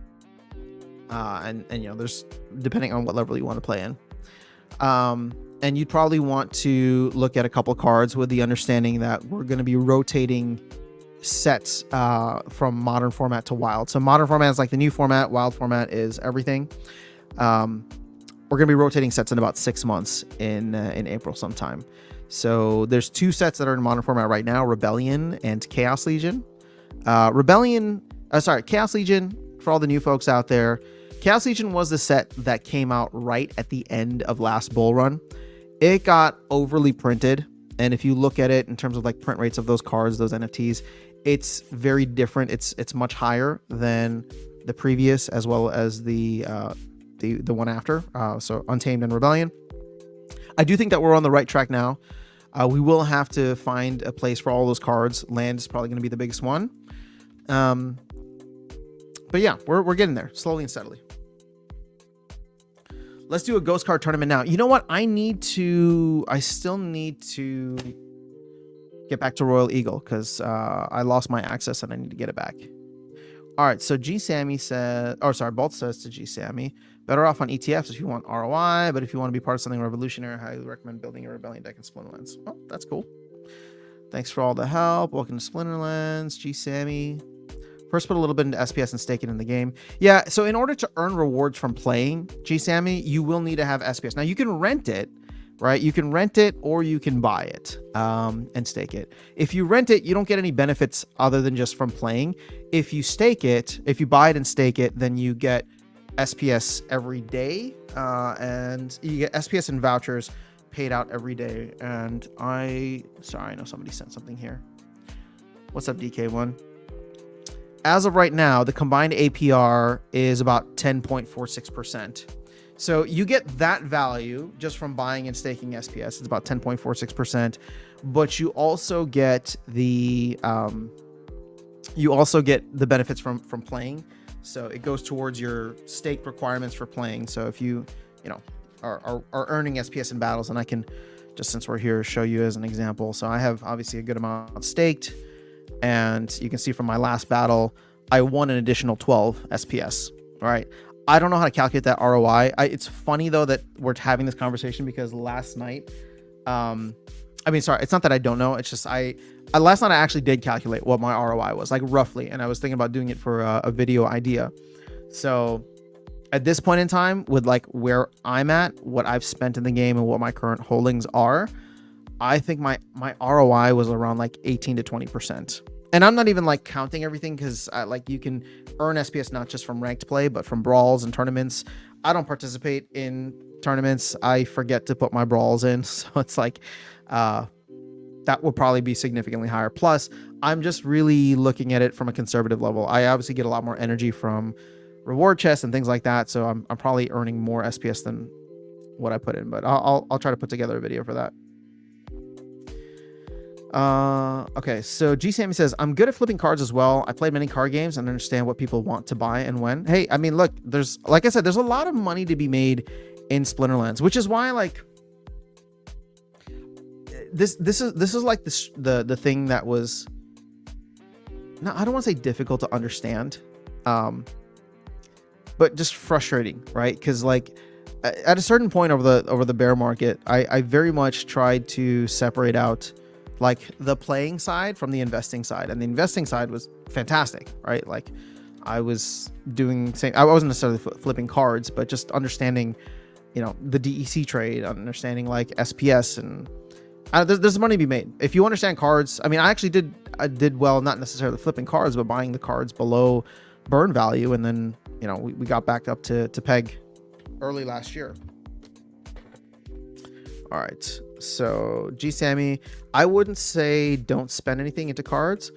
And there's, depending on what level you want to play in. And you'd probably want to look at a couple cards with the understanding that we're going to be rotating sets from modern format to wild. So modern format is like the new format, wild format is everything. We're gonna be rotating sets in about 6 months in April sometime. So there's 2 sets that are in modern format right now: Rebellion and Chaos Legion. Chaos Legion, for all the new folks out there, Chaos Legion was the set that came out right at the end of last bull run. It got overly printed, and if you look at it in terms of like print rates of those cards, those NFTs, it's very different. It's much higher than the previous, as well as the one after. So Untamed and Rebellion. I do think that we're on the right track now. We will have to find a place for all those cards. Land is probably going to be the biggest one. But yeah, we're getting there slowly and steadily. Let's do a ghost card tournament now. You know what? I still need to get back to Royal Eagle because I lost my access and I need to get it back. All right, so G Sammy says, Bolt says to G Sammy, better off on ETFs if you want ROI, but if you want to be part of something revolutionary, I highly recommend building a Rebellion deck in Splinterlands. Oh, that's cool. Thanks for all the help. Welcome to Splinterlands, G Sammy. First, put a little bit into SPS and stake it in the game. Yeah, so in order to earn rewards from playing G Sammy, you will need to have SPS. Now, you can rent it, right? You can rent it or you can buy it and stake it. If you rent it, you don't get any benefits other than just from playing. If you stake it, if you buy it and stake it, then you get SPS every day, and you get SPS and vouchers paid out every day. And I know somebody sent something here. What's up, DK1? As of right now, the combined APR is about 10.46%. So you get that value just from buying and staking SPS. It's about 10.46%, but you also get the benefits from playing. So it goes towards your stake requirements for playing. So if you are earning SPS in battles, and I can just, since we're here, show you as an example. So I have obviously a good amount staked, and you can see from my last battle, I won an additional 12 SPS. All right. I don't know how to calculate that ROI. It's funny though that we're having this conversation because last night, it's not that I don't know. It's just last night I actually did calculate what my ROI was, like roughly, and I was thinking about doing it for a video idea. So at this point in time, with like where I'm at, what I've spent in the game, and what my current holdings are, I think my ROI was around like 18 to 20%. And I'm not even like counting everything, because you can earn SPS not just from ranked play, but from brawls and tournaments. I don't participate in tournaments. I forget to put my brawls in. So it's like, that would probably be significantly higher. Plus, I'm just really looking at it from a conservative level. I obviously get a lot more energy from reward chests and things like that. So I'm probably earning more SPS than what I put in, but I'll try to put together a video for that. Okay, so G Sammy says, I'm good at flipping cards as well. I played many card games and understand what people want to buy and when. Hey, I mean, look, like I said, there's a lot of money to be made in Splinterlands, which is why, like, this is like the thing that was, no, I don't want to say difficult to understand, but just frustrating, right? Because like at a certain point over the bear market, I very much tried to separate out like the playing side from the investing side, and the investing side was fantastic, right? Like I was doing I wasn't necessarily flipping cards, but just understanding, the DEC trade, understanding like SPS, and there's money to be made if you understand cards. I mean, I did well, not necessarily flipping cards, but buying the cards below burn value, and then we got back up to peg early last year. All right, so G Sammy, I wouldn't say don't spend anything into cards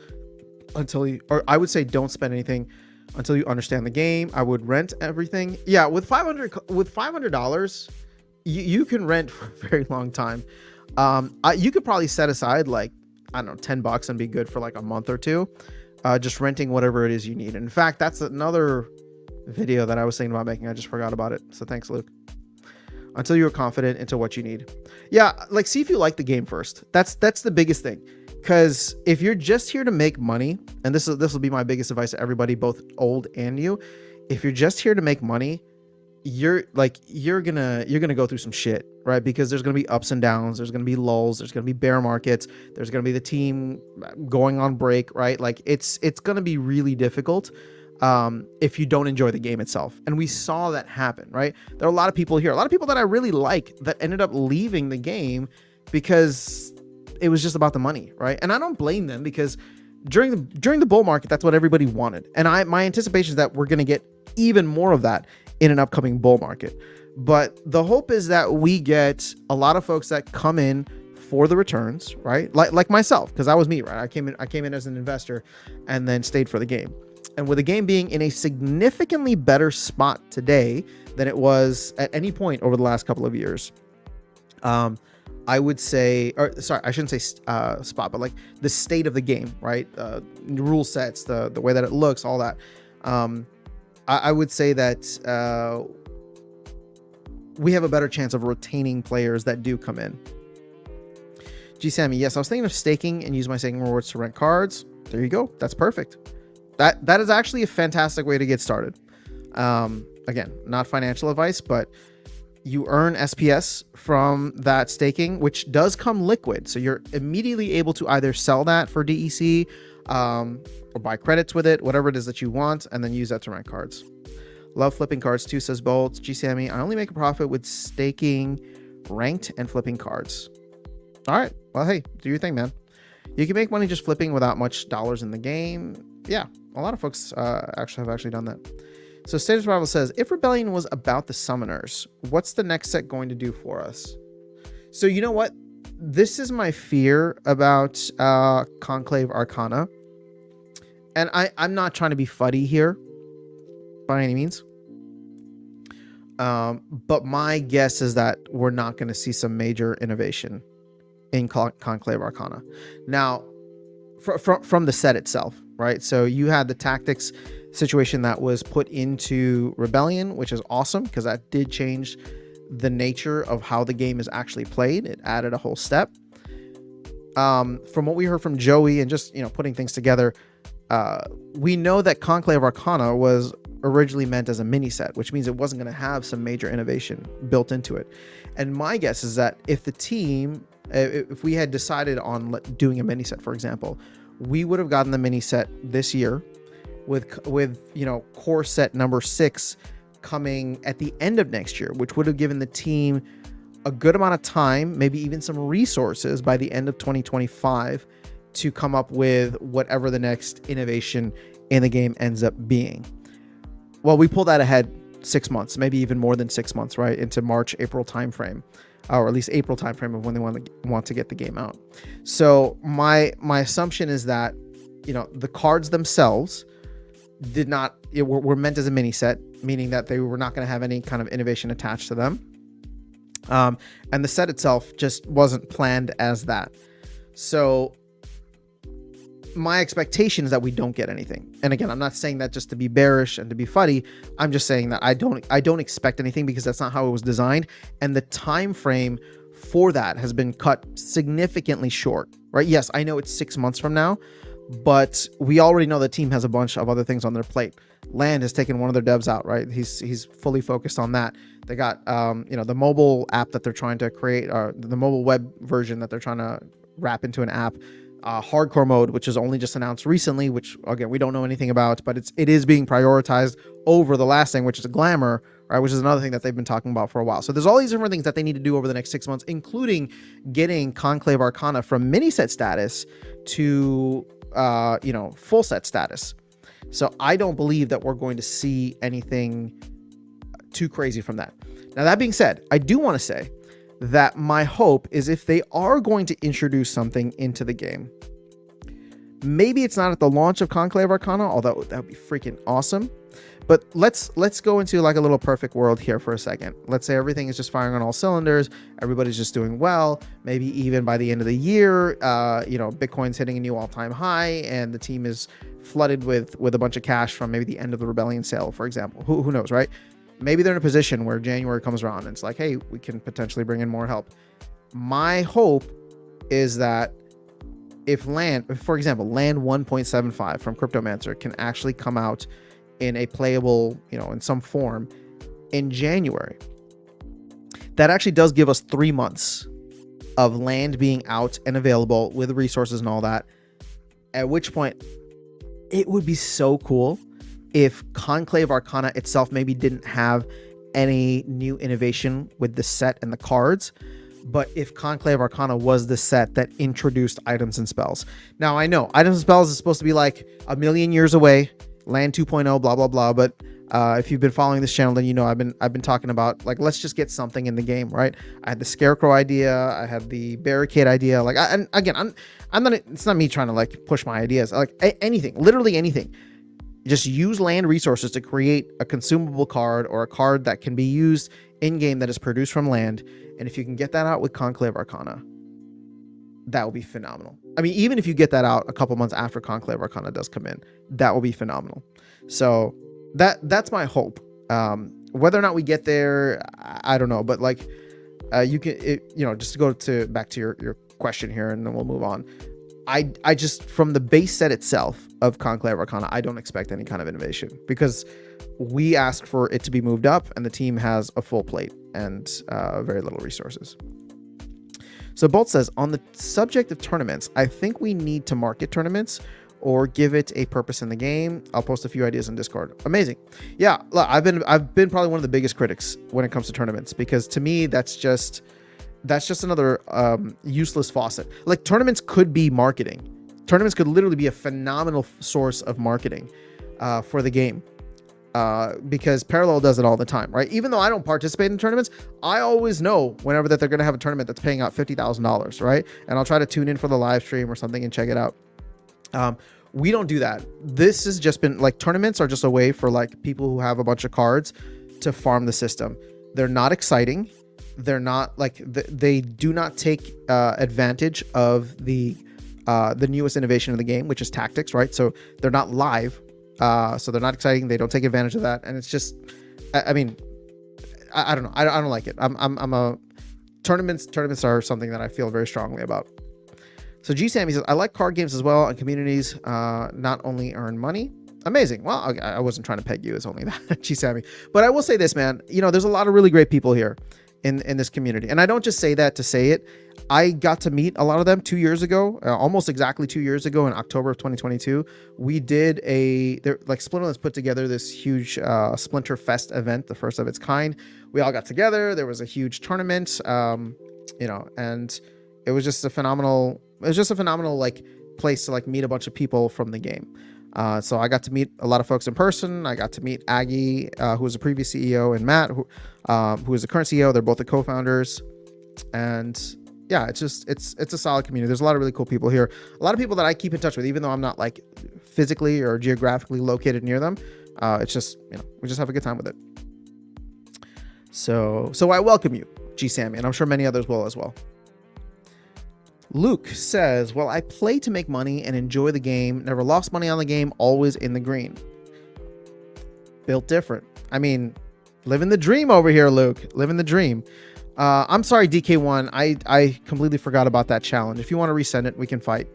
I would say don't spend anything until you understand the game. I would rent everything. Yeah, with $500, you can rent for a very long time. You could probably set aside like, I don't know, $10 and be good for like a month or two, just renting whatever it is you need. In fact, that's another video that I was thinking about making. I just forgot about it. So thanks, Luke. Until you're confident into what you need. Yeah, like see if you like the game first. That's the biggest thing. Because if you're just here to make money, and this will be my biggest advice to everybody, both old and new, if you're just here to make money, you're gonna go through some shit, right? Because there's gonna be ups and downs, there's gonna be lulls, there's gonna be bear markets, there's gonna be the team going on break, right? Like it's gonna be really difficult if you don't enjoy the game itself. And we saw that happen, right? There are a lot of people here, a lot of people that I really like that ended up leaving the game because it was just about the money, right? And I don't blame them, because during the bull market, that's what everybody wanted. And my anticipation is that we're going to get even more of that in an upcoming bull market. But the hope is that we get a lot of folks that come in for the returns, right? Like myself, because that was me, right? I came in as an investor and then stayed for the game. And with the game being in a significantly better spot today than it was at any point over the last couple of years, I would say, or sorry, I shouldn't say spot, but like the state of the game, right? Rule sets, the way that it looks, all that. I would say that we have a better chance of retaining players that do come in. G Sammy, yes, I was thinking of staking and use my staking rewards to rent cards. There you go. That's perfect. That is actually a fantastic way to get started. Again, not financial advice, but you earn SPS from that staking, which does come liquid. So you're immediately able to either sell that for DEC or buy credits with it, whatever it is that you want, and then use that to rent cards. Love flipping cards too, says Bolt. G Sammy, I only make a profit with staking, ranked, and flipping cards. All right. Well, hey, do your thing, man. You can make money just flipping without much dollars in the game. Yeah, a lot of folks have actually done that. So State of Survival says, if Rebellion was about the summoners, what's the next set going to do for us? So you know what? This is my fear about Conclave Arcana. And I'm not trying to be fuddy here by any means. But my guess is that we're not going to see some major innovation in Conclave Arcana. Now, from the set itself, right? So you had the tactics situation that was put into Rebellion, which is awesome because that did change the nature of how the game is actually played. It added a whole step. From what we heard from Joey and just, putting things together, we know that Conclave Arcana was originally meant as a mini set, which means it wasn't going to have some major innovation built into it. And my guess is that if the team, if we had decided on doing a mini set, for example, we would have gotten the mini set this year with core set number 6 coming at the end of next year, which would have given the team a good amount of time, maybe even some resources by the end of 2025 to come up with whatever the next innovation in the game ends up being. Well, we pull that ahead 6 months, maybe even more than 6 months, right? Into March, April timeframe, or at least April timeframe of when they want to get the game out. So my assumption is that, the cards themselves were meant as a mini set, meaning that they were not going to have any kind of innovation attached to them. And the set itself just wasn't planned as that. So my expectation is that we don't get anything. And again, I'm not saying that just to be bearish and to be fuddy. I'm just saying that I don't expect anything because that's not how it was designed. And the time frame for that has been cut significantly short, right? Yes, I know it's 6 months from now, but we already know the team has a bunch of other things on their plate. Land has taken one of their devs out, right? He's fully focused on that. They got, the mobile app that they're trying to create, or the mobile web version that they're trying to wrap into an app. Hardcore mode, which is only just announced recently, which again we don't know anything about, but it is being prioritized over the last thing, which is a glamour, right? Which is another thing that they've been talking about for a while. So there's all these different things that they need to do over the next 6 months, including getting Conclave Arcana from mini set status to full set status. So I don't believe that we're going to see anything too crazy from that. Now that being said, I do want to say that my hope is if they are going to introduce something into the game, maybe it's not at the launch of Conclave Arcana, although that would be freaking awesome. But let's go into like a little perfect world here for a second. Let's say everything is just firing on all cylinders. Everybody's just doing well. Maybe even by the end of the year, Bitcoin's hitting a new all-time high and the team is flooded with a bunch of cash from maybe the end of the Rebellion sale, for example. Who knows, right? Maybe they're in a position where January comes around and it's like, hey, we can potentially bring in more help. My hope is that if for example, Land 1.75 from Cryptomancer can actually come out in a playable, in some form in January, that actually does give us 3 months of Land being out and available with resources and all that. At which point it would be so cool if Conclave Arcana itself maybe didn't have any new innovation with the set and the cards, but if Conclave Arcana was the set that introduced items and spells. Now, I know items and spells is supposed to be like a million years away, Land 2.0, blah, blah, blah, but if you've been following this channel, then I've been talking about, like, let's just get something in the game, right? I had the Scarecrow idea, I had the Barricade idea, like, I'm not, it's not me trying to like push my ideas, like anything, literally anything. Just use land resources to create a consumable card or a card that can be used in game that is produced from land. And if you can get that out with Conclave Arcana, that will be phenomenal. I mean, even if you get that out a couple months after Conclave Arcana does come in, that will be phenomenal. So that's my hope. Whether or not we get there, I don't know. But like, you can, just to go back to your question here, and then we'll move on. I just, from the base set itself of Conclave Arcana, I don't expect any kind of innovation, because we ask for it to be moved up and the team has a full plate and very little resources. So Bolt says, on the subject of tournaments, I think we need to market tournaments or give it a purpose in the game. I'll post a few ideas on Discord. Amazing. Yeah, look, I've been probably one of the biggest critics when it comes to tournaments, because to me, that's just another useless faucet. Like, tournaments could be marketing. Tournaments could literally be a phenomenal source of marketing for the game, because Parallel does it all the time, right? Even though I don't participate in tournaments, I always know whenever that they're going to have a tournament that's paying out $50,000, right? And I'll try to tune in for the live stream or something and check it out. We don't do that. This has just been like, tournaments are just a way for like people who have a bunch of cards to farm the system. They're not exciting. They're not like, they do not take advantage of the newest innovation of the game, which is tactics, right? So they're not live, so they're not exciting. They don't take advantage of that, and it's just, I mean, I don't know. I don't like it. Tournaments are something that I feel very strongly about. So G Sammy says, I like card games as well, and communities not only earn money. Amazing. Well, I wasn't trying to peg you as only that, G Sammy, but I will say this, man. There's a lot of really great people here in this community. And I don't just say that to say it. I got to meet a lot of them 2 years ago, almost exactly 2 years ago in October of 2022. We did Splinterlands put together this huge Splinter Fest event, the first of its kind. We all got together. There was a huge tournament, and it was just a phenomenal like place to like meet a bunch of people from the game. So I got to meet a lot of folks in person. I got to meet Aggie, who was the previous CEO, and Matt, who is the current CEO. They're both the co-founders. And yeah, it's a solid community. There's a lot of really cool people here. A lot of people that I keep in touch with, even though I'm not like physically or geographically located near them. It's just, we just have a good time with it. So I welcome you, G Sammy, and I'm sure many others will as well. Luke says, well, I play to make money and enjoy the game. Never lost money on the game. Always in the green. Built different. I mean, living the dream over here, Luke. Living the dream. I'm sorry, DK1. I completely forgot about that challenge. If you want to resend it, we can fight.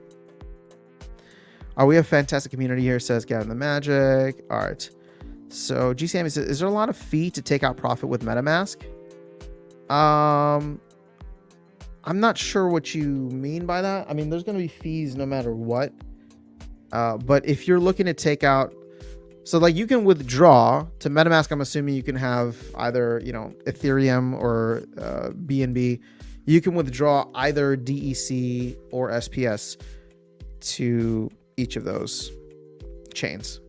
We have a fantastic community here, says Gavin the Magic. All right. So G Sammy says, is there a lot of fee to take out profit with MetaMask? I'm not sure what you mean by that. I mean, there's going to be fees no matter what. But if you're looking to take out, so like you can withdraw to MetaMask, I'm assuming you can have either, Ethereum or BNB. You can withdraw either DEC or SPS to each of those chains.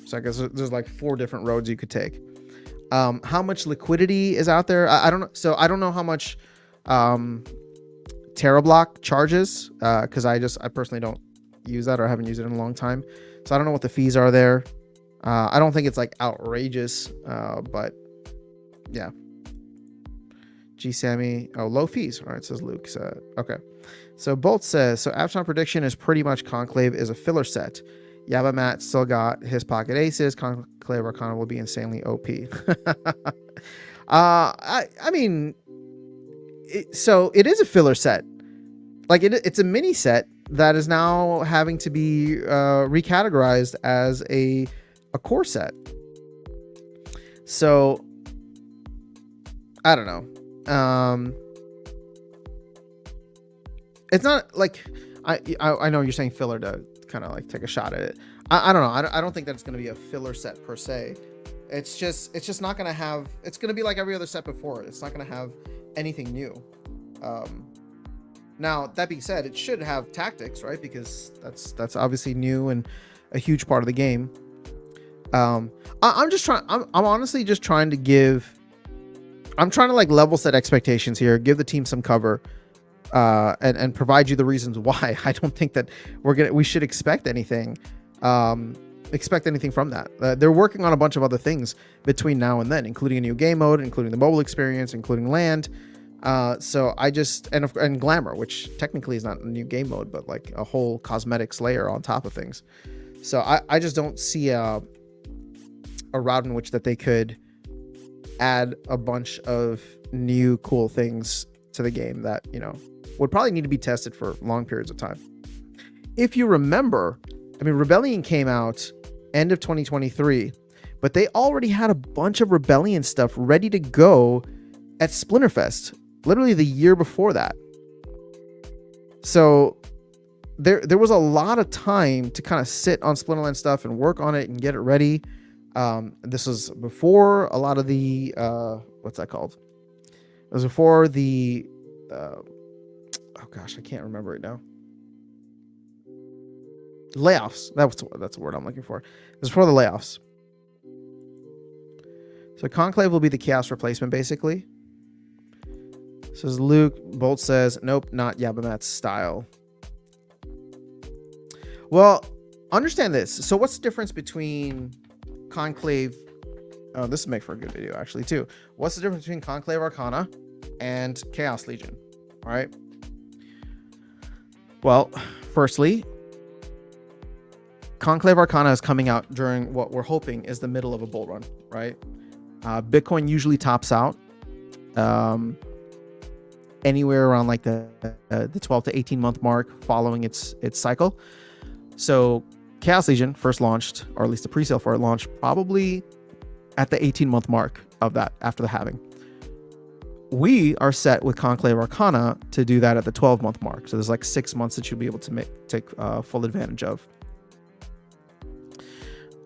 So I guess there's like 4 different roads you could take. How much liquidity is out there? I don't know. So I don't know how much TerraBlock charges, because I personally don't use that, or haven't used it in a long time. So I don't know what the fees are there. I don't think it's like outrageous, but yeah. G Sammy, low fees. All right, says Luke. Okay. So Bolt says, so Absalom prediction is pretty much Conclave is a filler set. Yeah, but Matt still got his pocket aces. Conclave Arcana will be insanely OP. I mean, so it is a filler set. Like it's a mini set that is now having to be recategorized as a core set. So I don't know. It's not like I know you're saying filler to kind of like take a shot at it. I don't know. I don't think that it's going to be a filler set per se. It's just not going to have. It's going to be like every other set before it. It's not going to have anything new. Now that being said, it should have tactics, right? Because that's obviously new and a huge part of the game. I'm honestly just trying to give. I'm trying to like level set expectations here, give the team some cover, and provide you the reasons why I don't think that we should expect anything expect anything from that. They're working on a bunch of other things between now and then, including a new game mode, including the mobile experience, including land. So I just, and Glamour, which technically is not a new game mode, but like a whole cosmetics layer on top of things. So I just don't see a route in which that they could add a bunch of new cool things to the game that, you know, would probably need to be tested for long periods of time. If you remember, I mean, Rebellion came out end of 2023, but they already had a bunch of Rebellion stuff ready to go at Splinterfest, literally the year before that. So there was a lot of time to kind of sit on Splinterland stuff and work on it and get it ready. This was before a lot of the what's that called? It was before the oh gosh, I can't remember it now. Layoffs. That's the word I'm looking for. It was before the layoffs. So Conclave will be the Chaos replacement, basically. Says Luke. Bolt says, nope, not Yabamat's style. Well, understand this. So what's the difference between Conclave? Oh, this would make for a good video, actually, too. What's the difference between Conclave Arcana and Chaos Legion? All right. Well, firstly, Conclave Arcana is coming out during what we're hoping is the middle of a bull run, right? Bitcoin usually tops out anywhere around like the 12 to 18 month mark following its cycle. So Chaos Legion first launched, or at least the presale for it launched, probably at the 18-month mark of that, after the halving. We are set with Conclave Arcana to do that at the 12-month mark. So there's like 6 months that you'll be able to take full advantage of.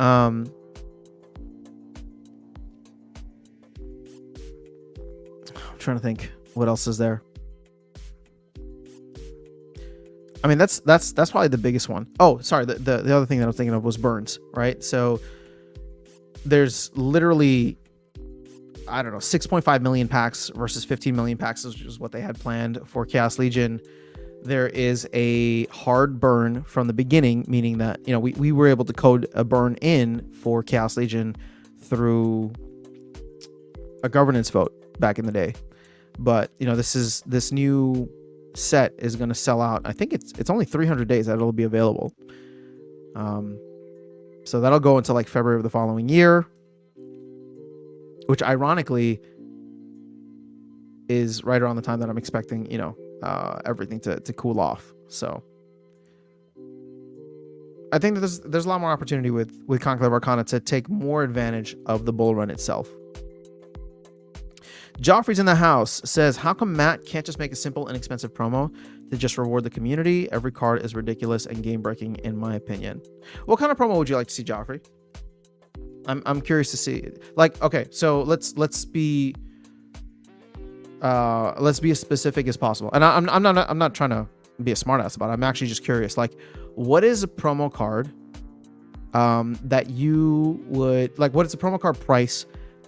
I'm trying to think what else is there. I mean, that's probably the biggest one. Oh, sorry. The other thing that I was thinking of was burns, right? So there's literally, I don't know, 6.5 million packs versus 15 million packs, which is what they had planned for Chaos Legion. There is a hard burn from the beginning, meaning that, you know, we were able to code a burn in for Chaos Legion through a governance vote back in the day. But, you know, this new set is going to sell out. I think it's only 300 days that it'll be available. So that'll go until like February of the following year, which ironically is right around the time that I'm expecting, you know, everything to cool off. So I think that there's a lot more opportunity with Conclave Arcana to take more advantage of the bull run itself. Joffrey's in the house, says, how come Matt can't just make a simple, inexpensive promo to just reward the community? Every card is ridiculous and game-breaking, in my opinion. What kind of promo would you like to see, Joffrey? I'm curious to see. Like, okay, so let's be as specific as possible. And I'm not trying to be a smartass about it. I'm actually just curious. Like, what is a promo card that you would like? What is a promo card price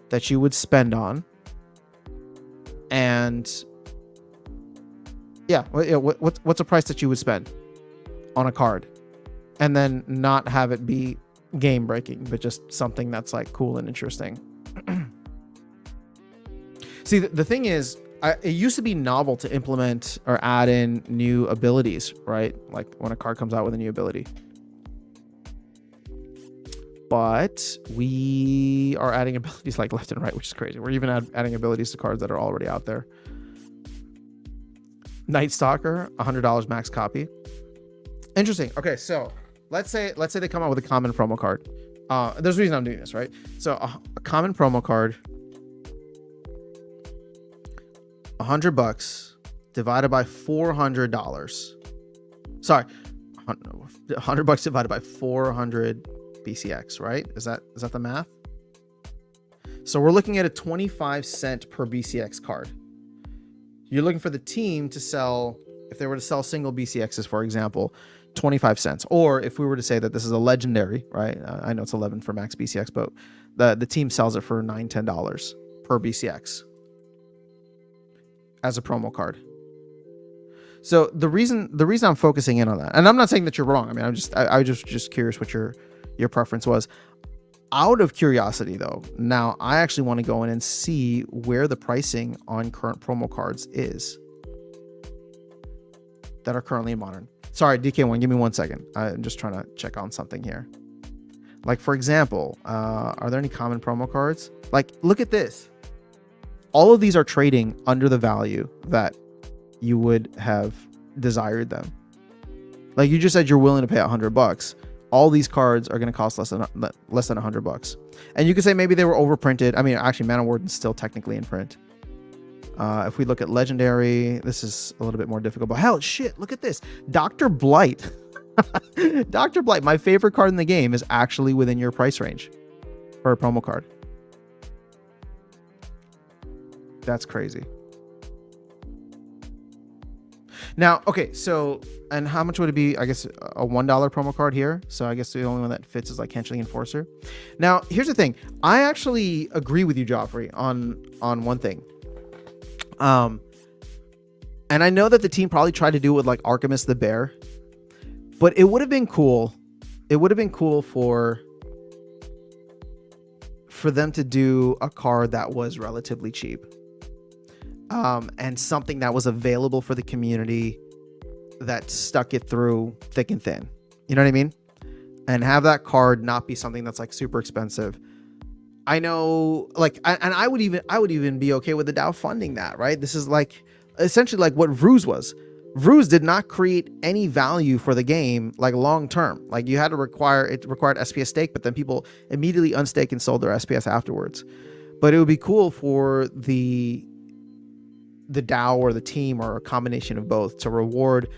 that you would spend on? And yeah, what's a price that you would spend on a card, and then not have it be game breaking, but just something that's like cool and interesting. See, the thing is, it used to be novel to implement or add in new abilities, right? Like when a card comes out with a new ability. But we are adding abilities like left and right, which is crazy. We're even adding abilities to cards that are already out there. Night Stalker, $100 max copy. Interesting. Okay, so let's say they come out with a common promo card. There's a reason I'm doing this, right? So a common promo card, $100 divided by $400. Sorry, $100 divided by 400 BCX, right? Is that the math? So we're looking at a 25 cent per BCX card. You're looking for the team to sell, if they were to sell single BCXs, for example, 25 cents. Or if we were to say that this is a legendary, right? I know it's 11 for max BCX, but the team sells it for $9, $10 per BCX as a promo card. So the reason I'm focusing in on that, and I'm not saying that you're wrong. I mean, I was just curious what your your preference was. Out of curiosity though, now I actually want to go in and see where the pricing on current promo cards is that are currently in Modern. Sorry, DK1, give me 1 second. I'm just trying to check on something here. Like, for example, are there any common promo cards? Like, look at this. All of these are trading under the value that you would have desired them. Like, you just said you're willing to pay $100. All these cards are going to cost less than $100. And you could say maybe they were overprinted. I mean, actually, Mana Warden's still technically in print. If we look at Legendary, this is a little bit more difficult. But hell, shit, look at this. Dr. Blight. Dr. Blight, my favorite card in the game, is actually within your price range for a promo card. That's crazy. Now, okay, so, and how much would it be? I guess a $1 promo card here. So I guess the only one that fits is like Henchling Enforcer. Now, here's the thing. I actually agree with you, Joffrey, on one thing. And I know that the team probably tried to do it with like Archimus the Bear, but it would have been cool. It would have been cool for them to do a card that was relatively cheap. And something that was available for the community that stuck it through thick and thin. You know what I mean? And have that card not be something that's like super expensive. I know, like, and I would even be okay with the DAO funding that, right? This is like essentially like what Vruz was. Vruz did not create any value for the game, like long term. Like it required SPS stake, but then people immediately unstake and sold their SPS afterwards. But it would be cool for the DAO or the team or a combination of both to reward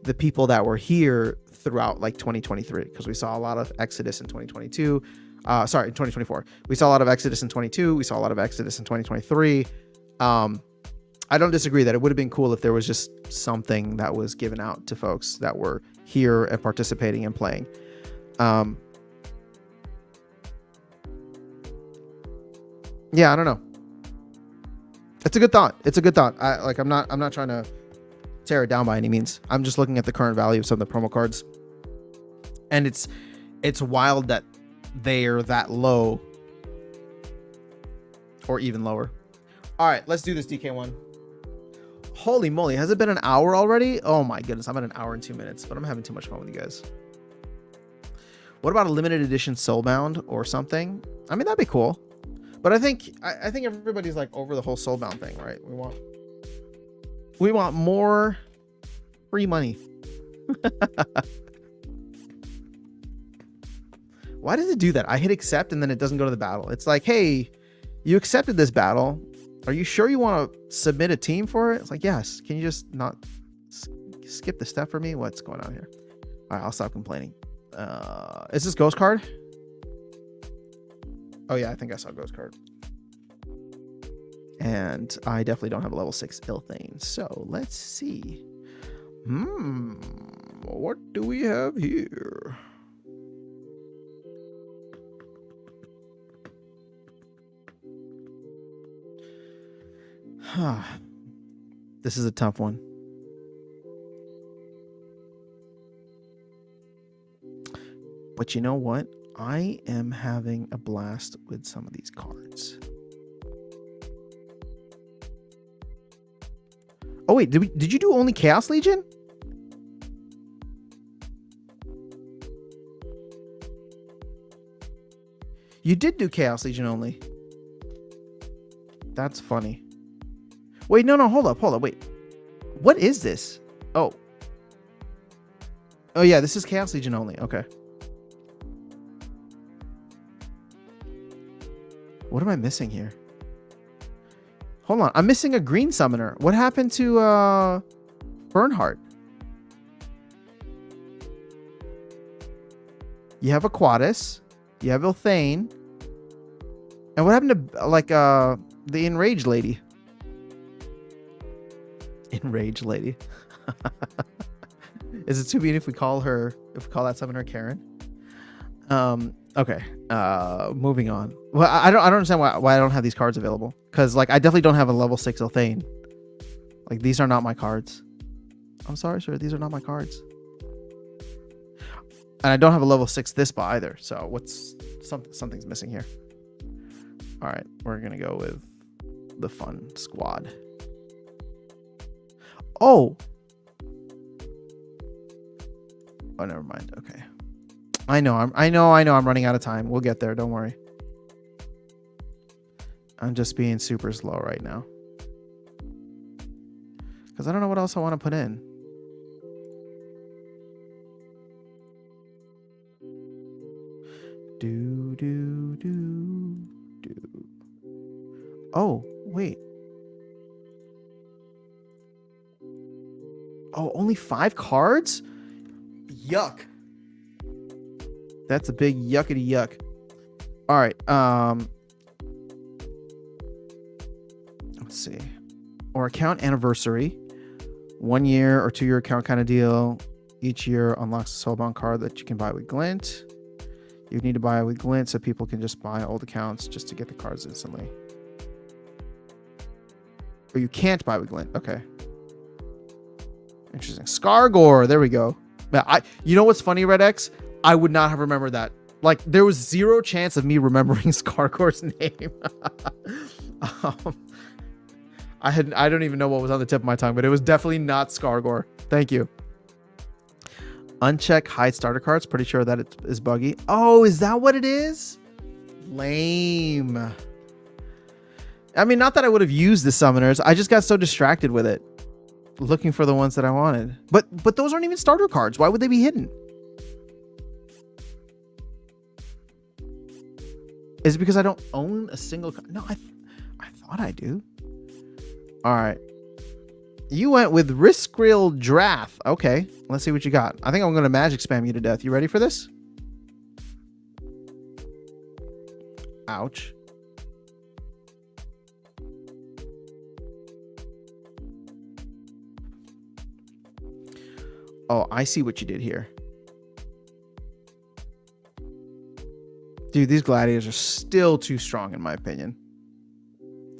the people that were here throughout like 2023, because we saw a lot of exodus in 2022. In 2024. We saw a lot of exodus in 22. We saw a lot of exodus in 2023. I don't disagree that it would have been cool if there was just something that was given out to folks that were here and participating and playing. Yeah, I don't know. It's a good thought. It's a good thought. I'm not trying to tear it down by any means. I'm just looking at the current value of some of the promo cards, and it's wild that they're that low or even lower. All right, let's do this, DK1. Holy moly, has it been an hour already? Oh my goodness, I'm at an hour and 2 minutes, but I'm having too much fun with you guys. What about a limited edition Soulbound or something? I mean, that'd be cool. But I think everybody's like over the whole Soulbound thing, right? We want more free money. Why does it do that? I hit accept and then it doesn't go to the battle. It's like, hey, you accepted this battle. Are you sure you want to submit a team for it? It's like, yes. Can you just not skip the step for me? What's going on here? All right, I'll stop complaining. Is this Ghost card? Oh yeah, I think I saw Ghost card. And I definitely don't have a level 6 Ilthane. So let's see. What do we have here? This is a tough one. But you know what? I am having a blast with some of these cards. Oh wait, did you do only Chaos Legion? You did do Chaos Legion only. That's funny. Wait, no, hold up, wait. What is this? Oh yeah, this is Chaos Legion only. Okay. What am I missing here? Hold on, I'm missing a green summoner. What happened to Bernhardt? You have Aquatis, you have Ilthane, and what happened to like the Enraged Lady? Enraged Lady. Is it too mean if we call that summoner Karen? Okay. Moving on. Well, I don't understand why I don't have these cards available. Because like I definitely don't have a level 6 Ilthane. Like these are not my cards. I'm sorry, sir. These are not my cards. And I don't have a level 6 this spot either. So what's something's missing here. All right, we're gonna go with the fun squad. Oh, never mind. Okay, I know I'm running out of time. We'll get there. Don't worry. I'm just being super slow right now because I don't know what else I want to put in. Oh, wait. Oh, only 5 cards? Yuck. That's a big yuckity yuck. All right. Let's see. Or account anniversary. 1 year or 2 year account kind of deal. Each year unlocks a soulbound card that you can buy with Glint. You need to buy it with Glint so people can just buy old accounts just to get the cards instantly. Or you can't buy with Glint. Okay. Interesting. Skargor. There we go. You know what's funny, Red X? I would not have remembered that. Like, there was 0 chance of me remembering Skargor's name. I don't even know what was on the tip of my tongue, but it was definitely not Skargor. Thank you. Uncheck hide starter cards. Pretty sure that it is buggy. Oh, is that what it is? Lame. I mean, not that I would have used the summoners. I just got so distracted with it, looking for the ones that I wanted. But those aren't even starter cards. Why would they be hidden? Is it because I don't own a single? No, I thought I do. All right. You went with Riskrill Drath. Okay, let's see what you got. I think I'm going to magic spam you to death. You ready for this? Ouch. Oh, I see what you did here. Dude, these gladiators are still too strong in my opinion.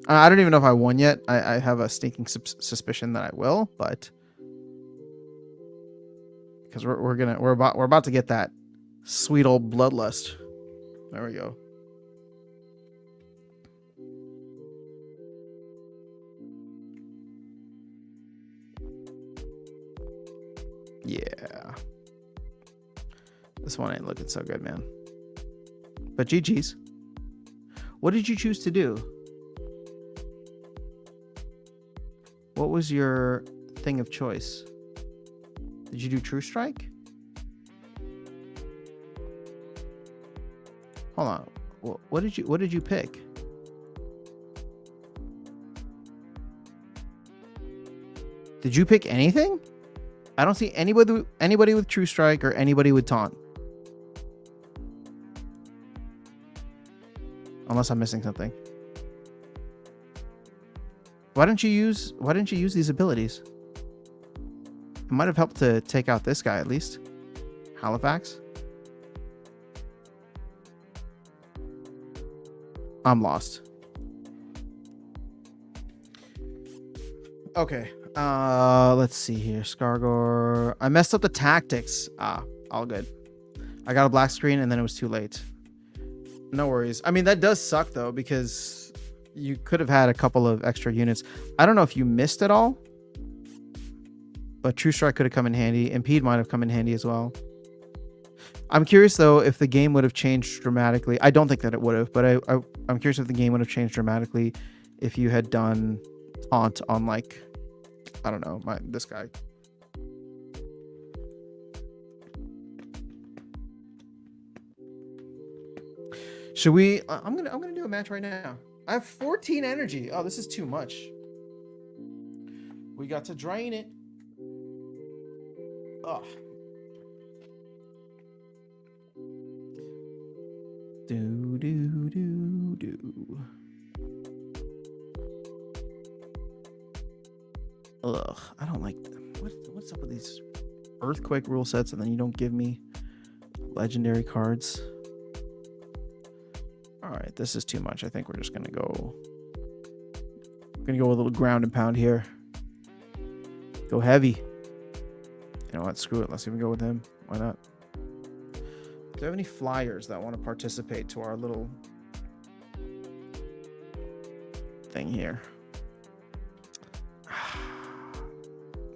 I don't even know if I won yet. I have a sneaking suspicion that I will, but because we're about to get that sweet old bloodlust. There we go. Yeah. This one ain't looking so good, man. But GG's. What did you choose to do? What was your thing of choice? Did you do True Strike? Hold on. What did you pick? Did you pick anything? I don't see anybody with True Strike or anybody with Taunt. Unless I'm missing something. Why didn't you use these abilities? It might have helped to take out this guy at least. Halifax. I'm lost. Okay. Let's see here. Skargor. I messed up the tactics. All good. I got a black screen and then it was too late. No worries. I mean, that does suck though, because you could have had a couple of extra units. I don't know if you missed it all, but True Strike could have come in handy. Impede might have come in handy as well. I'm curious though if the game would have changed dramatically. I don't think that it would have, but I'm curious if the game would have changed dramatically if you had done Taunt on, like, I don't know, this guy. Should we? I'm gonna do a match right now. I have 14 energy. Oh, this is too much. We got to drain it. Oh. Do. Ugh, I don't like them. What's up with these earthquake rule sets and then you don't give me legendary cards? All right, this is too much. I think we're just gonna go a little ground and pound here. Go heavy. You know what? Screw it. Let's even go with him. Why not? we have any flyers that want to participate to our little thing here?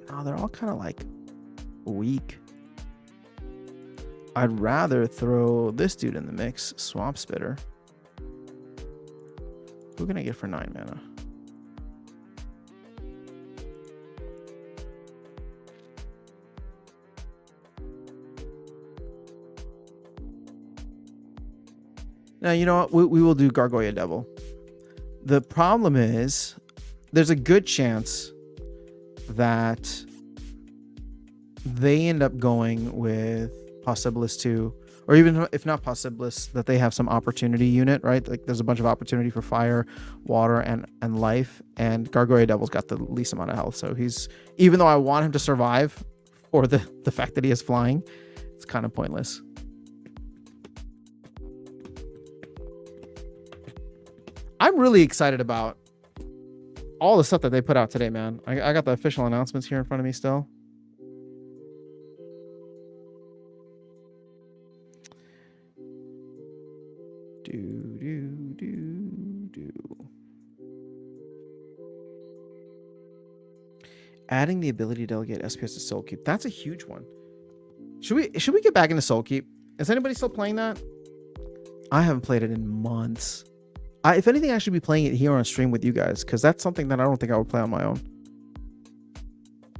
No, they're all kind of like weak. I'd rather throw this dude in the mix, Swamp Spitter. Who can I get for 9 mana? Now, you know what? We will do Gargoyle Devil. The problem is there's a good chance that they end up going with Possibilis 2, or even if not Possibilis, that they have some opportunity unit, right? Like there's a bunch of opportunity for fire, water, and life, and Gargoyle Devil's got the least amount of health. So he's, even though I want him to survive for the fact that he is flying, it's kind of pointless. I'm really excited about all the stuff that they put out today, man. I got the official announcements here in front of me still. Adding the ability to delegate SPS to Soul Keep. That's a huge one. Should we get back into Soul Keep? Is anybody still playing that? I haven't played it in months. If anything, I should be playing it here on stream with you guys, because that's something that I don't think I would play on my own.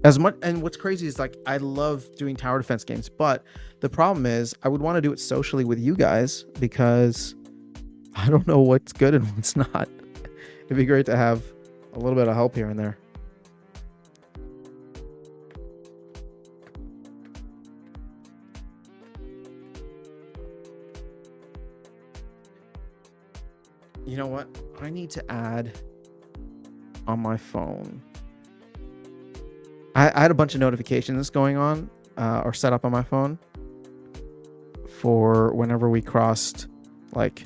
As much, and what's crazy is, like, I love doing tower defense games, but the problem is I would want to do it socially with you guys because I don't know what's good and what's not. It'd be great to have a little bit of help here and there. You know what? I need to add on my phone. I had a bunch of notifications going on or set up on my phone for whenever we crossed like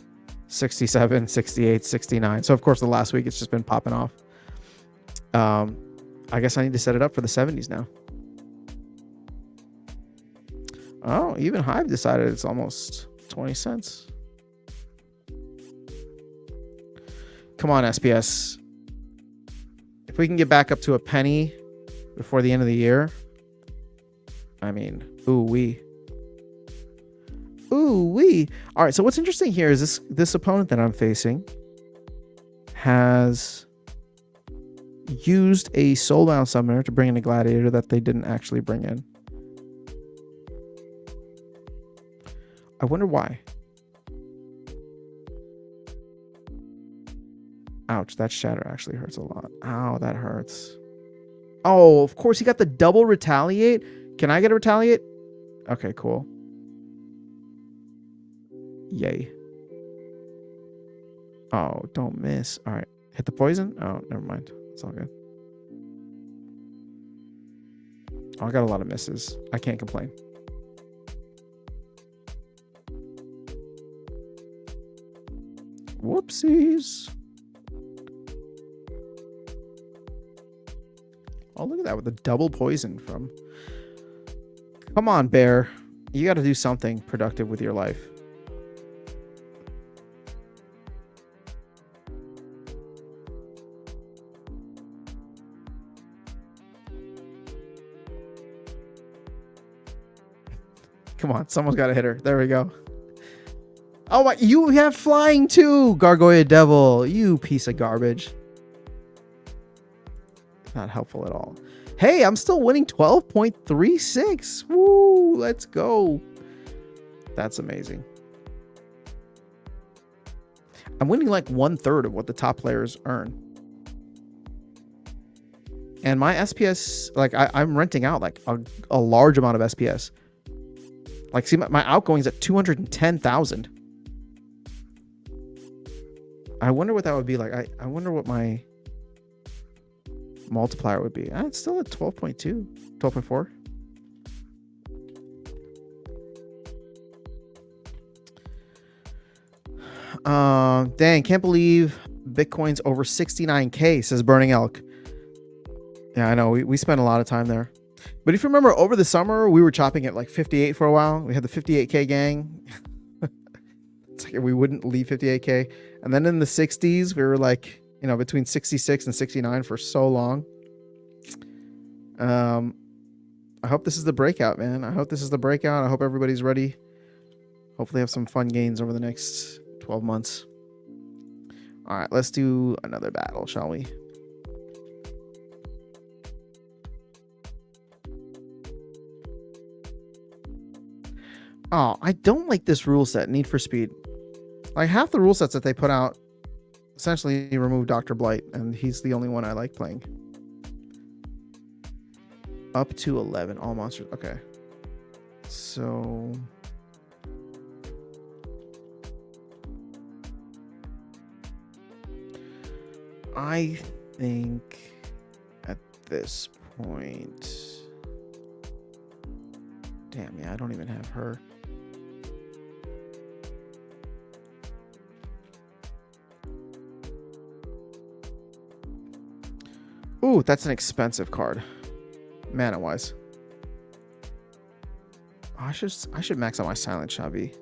67, 68, 69. So of course the last week it's just been popping off. I guess I need to set it up for the 70s now. Oh, even Hive decided it's almost 20 cents. Come on, SPS. If we can get back up to a penny before the end of the year, I mean, ooh-wee. Ooh-wee. All right, so what's interesting here is this opponent that I'm facing has used a Soulbound Summoner to bring in a Gladiator that they didn't actually bring in. I wonder why. Ouch, that shatter actually hurts a lot. Ow, that hurts. Oh, of course, he got the double retaliate. Can I get a retaliate? Okay, cool. Yay. Oh, don't miss. All right, hit the poison. Oh, never mind. It's all good. Oh, I got a lot of misses. I can't complain. Whoopsies. Oh, look at that with the double poison from... Come on, Bear. You got to do something productive with your life. Come on, someone's got to hit her. There we go. Oh, my, you have flying too, Gargoyle Devil. You piece of garbage. Not helpful at all. Hey, I'm still winning 12.36. Woo, let's go. That's amazing. I'm winning like 1/3 of what the top players earn. And my SPS, like I'm renting out like a large amount of SPS. Like, see, my outgoing's at 210,000. I wonder what that would be like. I wonder what my multiplier would be. It's still at 12.2, 12.4. Dang, can't believe Bitcoin's over 69K, says Burning Elk. Yeah, I know. We spent a lot of time there. But if you remember, over the summer, we were chopping at like 58 for a while. We had the 58K gang. It's like we wouldn't leave 58k. And then in the 60s, we were like, you know, between 66 and 69 for so long. I hope this is the breakout, man. I hope this is the breakout. I hope everybody's ready. Hopefully have some fun gains over the next 12 months. All right, let's do another battle, shall we? Oh, I don't like this rule set, Need for Speed. Like half the rule sets that they put out essentially remove Dr. Blight, and he's the only one I like playing. Up to 11, all monsters. Okay. So... I think at this point... Damn, yeah, I don't even have her. Ooh, that's an expensive card. Mana-wise. Oh, I should max out my Silent Shavi.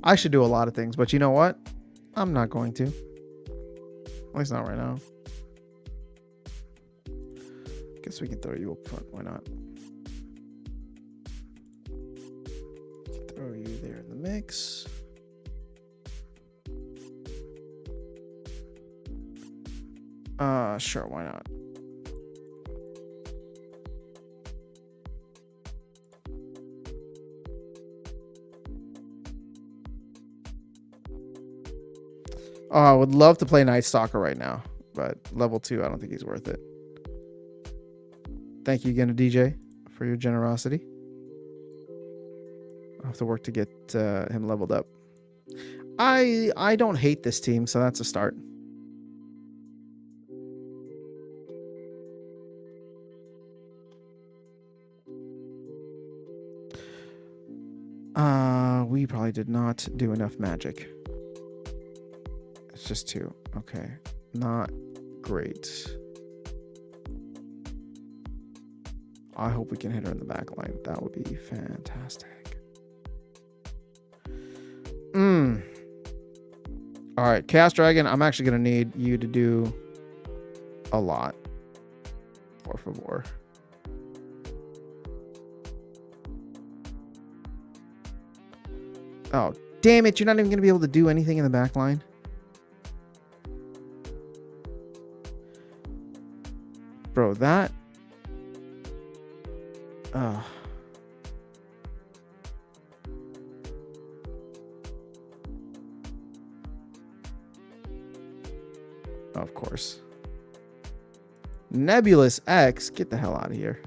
I should do a lot of things, but you know what? I'm not going to. At least not right now. Guess we can throw you up front. Why not? Throw you there in the mix. Sure, why not? Oh, I would love to play Night Stalker right now, but level 2, I don't think he's worth it. Thank you again to DJ for your generosity. I'll have to work to get him leveled up. I don't hate this team, so that's a start. We probably did not do enough magic. It's just 2. Okay. Not great. I hope we can hit her in the back line. That would be fantastic. All right, Chaos Dragon, I'm actually going to need you to do a lot. Por favor. Oh, damn it. You're not even going to be able to do anything in the back line. Bro, that... Of course. Nebulous X, get the hell out of here.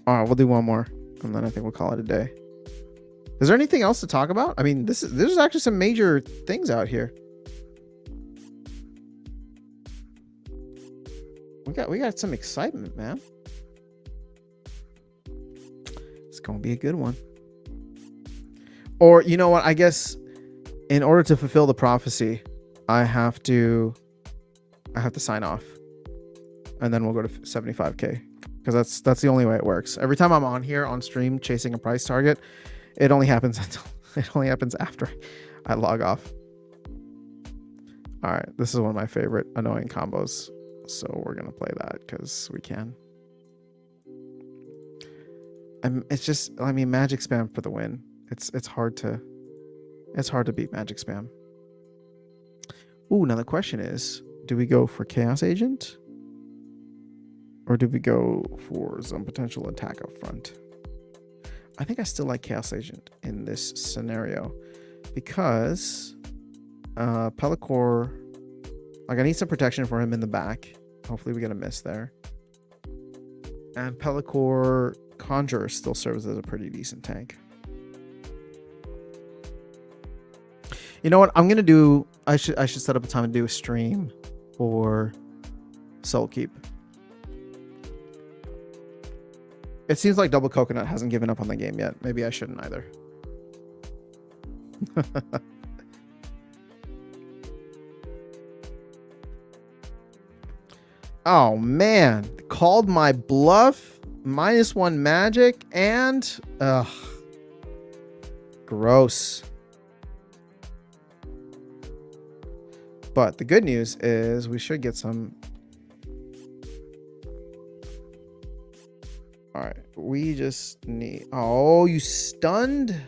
All right, we'll do one more, and then I think we'll call it a day. Is there anything else to talk about? I mean, there's actually some major things out here. We got some excitement, man. It's gonna be a good one. Or you know what? I guess in order to fulfill the prophecy, I have to sign off, and then we'll go to 75k, because that's the only way it works. Every time I'm on here on stream chasing a price target, it only happens after I log off. All right, this is one of my favorite annoying combos, so we're gonna play that because we can. It's just, I mean, magic spam for the win. It's hard to beat magic spam. Ooh, now the question is, do we go for Chaos Agent? Or do we go for some potential attack up front? I think I still like Chaos Agent in this scenario, because Pelacor, like, I need some protection for him in the back. Hopefully we get a miss there. And Pelacor Conjurer still serves as a pretty decent tank. You know what I'm gonna do? I should set up a time to do a stream for Soul Keep. It seems like Double Coconut hasn't given up on the game yet. Maybe I shouldn't either. Oh man, called my bluff. -1 magic and Gross. But the good news is we should get some. All right, we just need. Oh, you stunned?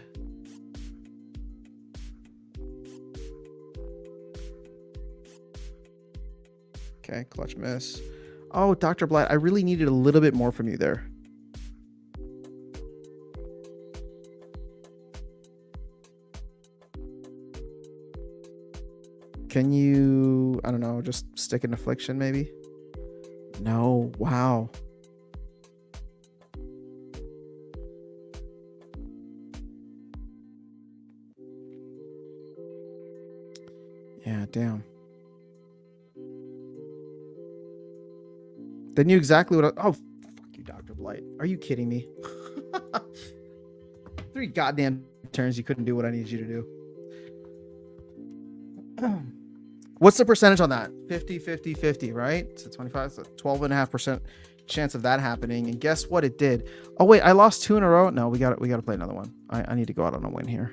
Okay, clutch miss. Oh, Dr. Blight, I really needed a little bit more from you there. Can you, I don't know, just stick an affliction maybe? No, wow. Yeah, damn. They knew exactly what oh, fuck you, Dr. Blight. Are you kidding me? 3 goddamn turns you couldn't do what I needed you to do. What's the percentage on that? 50, 50, 50, right? So 25, so 12.5% chance of that happening. And guess what it did? Oh, wait, I lost 2 in a row. No, we got to play another one. I need to go out on a win here.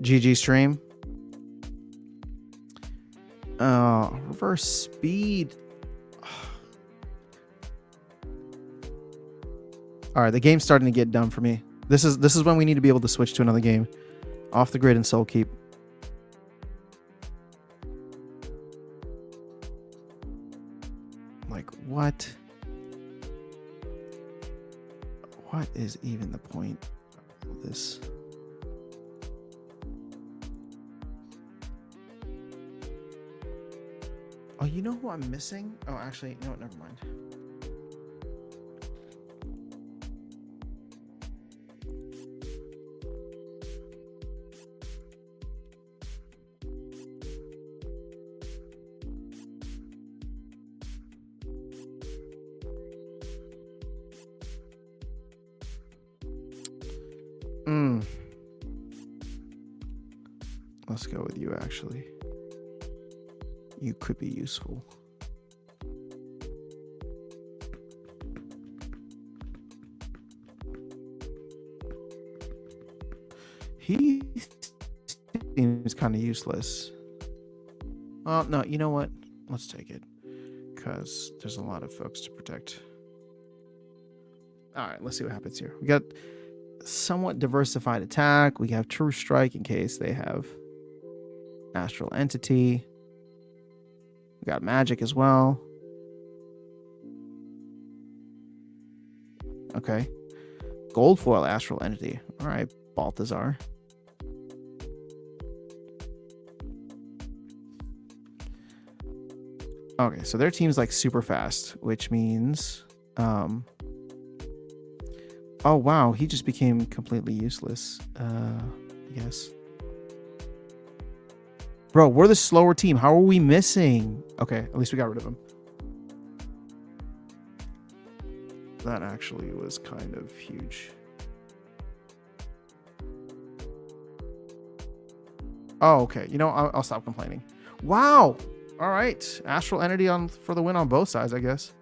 GG stream. Reverse speed. All right, the game's starting to get dumb for me. This is when we need to be able to switch to another game. Off the grid and soul keep. Like, what? What is even the point of this? Oh, you know who I'm missing? Oh, actually, no, never mind. Let's go with you, actually. You could be useful. He seems kind of useless. Oh, no, you know what? Let's take it. Because there's a lot of folks to protect. All right, let's see what happens here. We got somewhat diversified attack. We have True Strike in case they have Astral Entity. We got magic as well. Okay. Gold foil Astral Entity. All right, Balthazar. Okay, so their team's like super fast, which means oh wow, he just became completely useless. Yes. Bro, we're the slower team. How are we missing? Okay, at least we got rid of him. That actually was kind of huge. Oh, okay. You know, I'll stop complaining. Wow. All right. Astral Entity on for the win on both sides, I guess.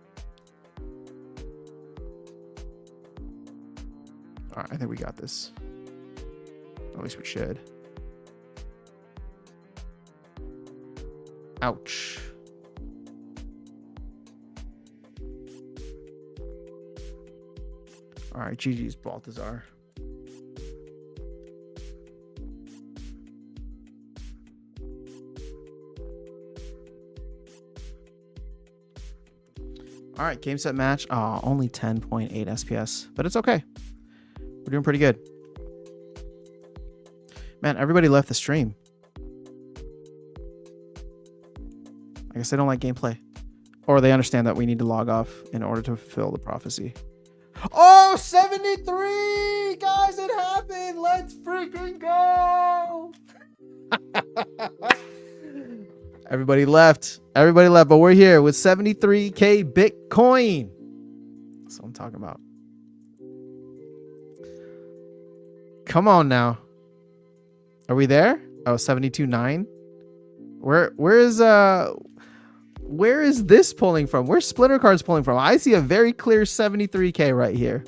All right, I think we got this. At least we should. Ouch. All right, GG's Balthazar. All right, game set match. Oh, only 10.8 SPS, but it's okay. We're doing pretty good. Man, everybody left the stream. I guess they don't like gameplay. Or they understand that we need to log off in order to fulfill the prophecy. Oh, 73! Guys, it happened! Let's freaking go! Everybody left. Everybody left, but we're here with 73K Bitcoin. That's what I'm talking about. Come on now. Are we there? Oh, 72.9. Where is Where is this pulling from? Where's Splinter Cards pulling from? I see a very clear 73K right here.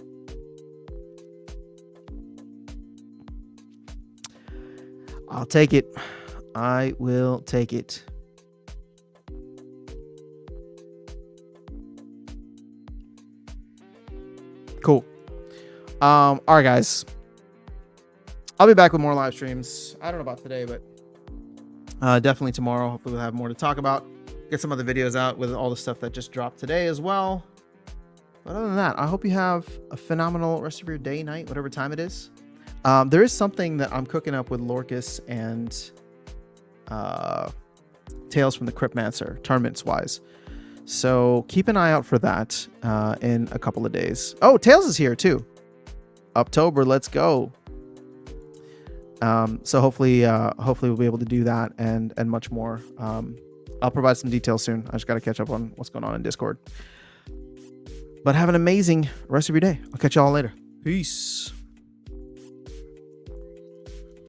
I'll take it. I will take it. Cool. All right, guys. I'll be back with more live streams. I don't know about today, but definitely tomorrow. Hopefully we'll have more to talk about. Get some other videos out with all the stuff that just dropped today as well. But other than that, I hope you have a phenomenal rest of your day, night, whatever time it is. There is something that I'm cooking up with Lorcus and Tales from the Cryptmancer, tournaments wise. So keep an eye out for that in a couple of days. Oh, Tails is here too. October, let's go. So hopefully we'll be able to do that and much more. I'll provide some details soon. I just got to catch up on what's going on in Discord. But have an amazing rest of your day. I'll catch y'all later. Peace.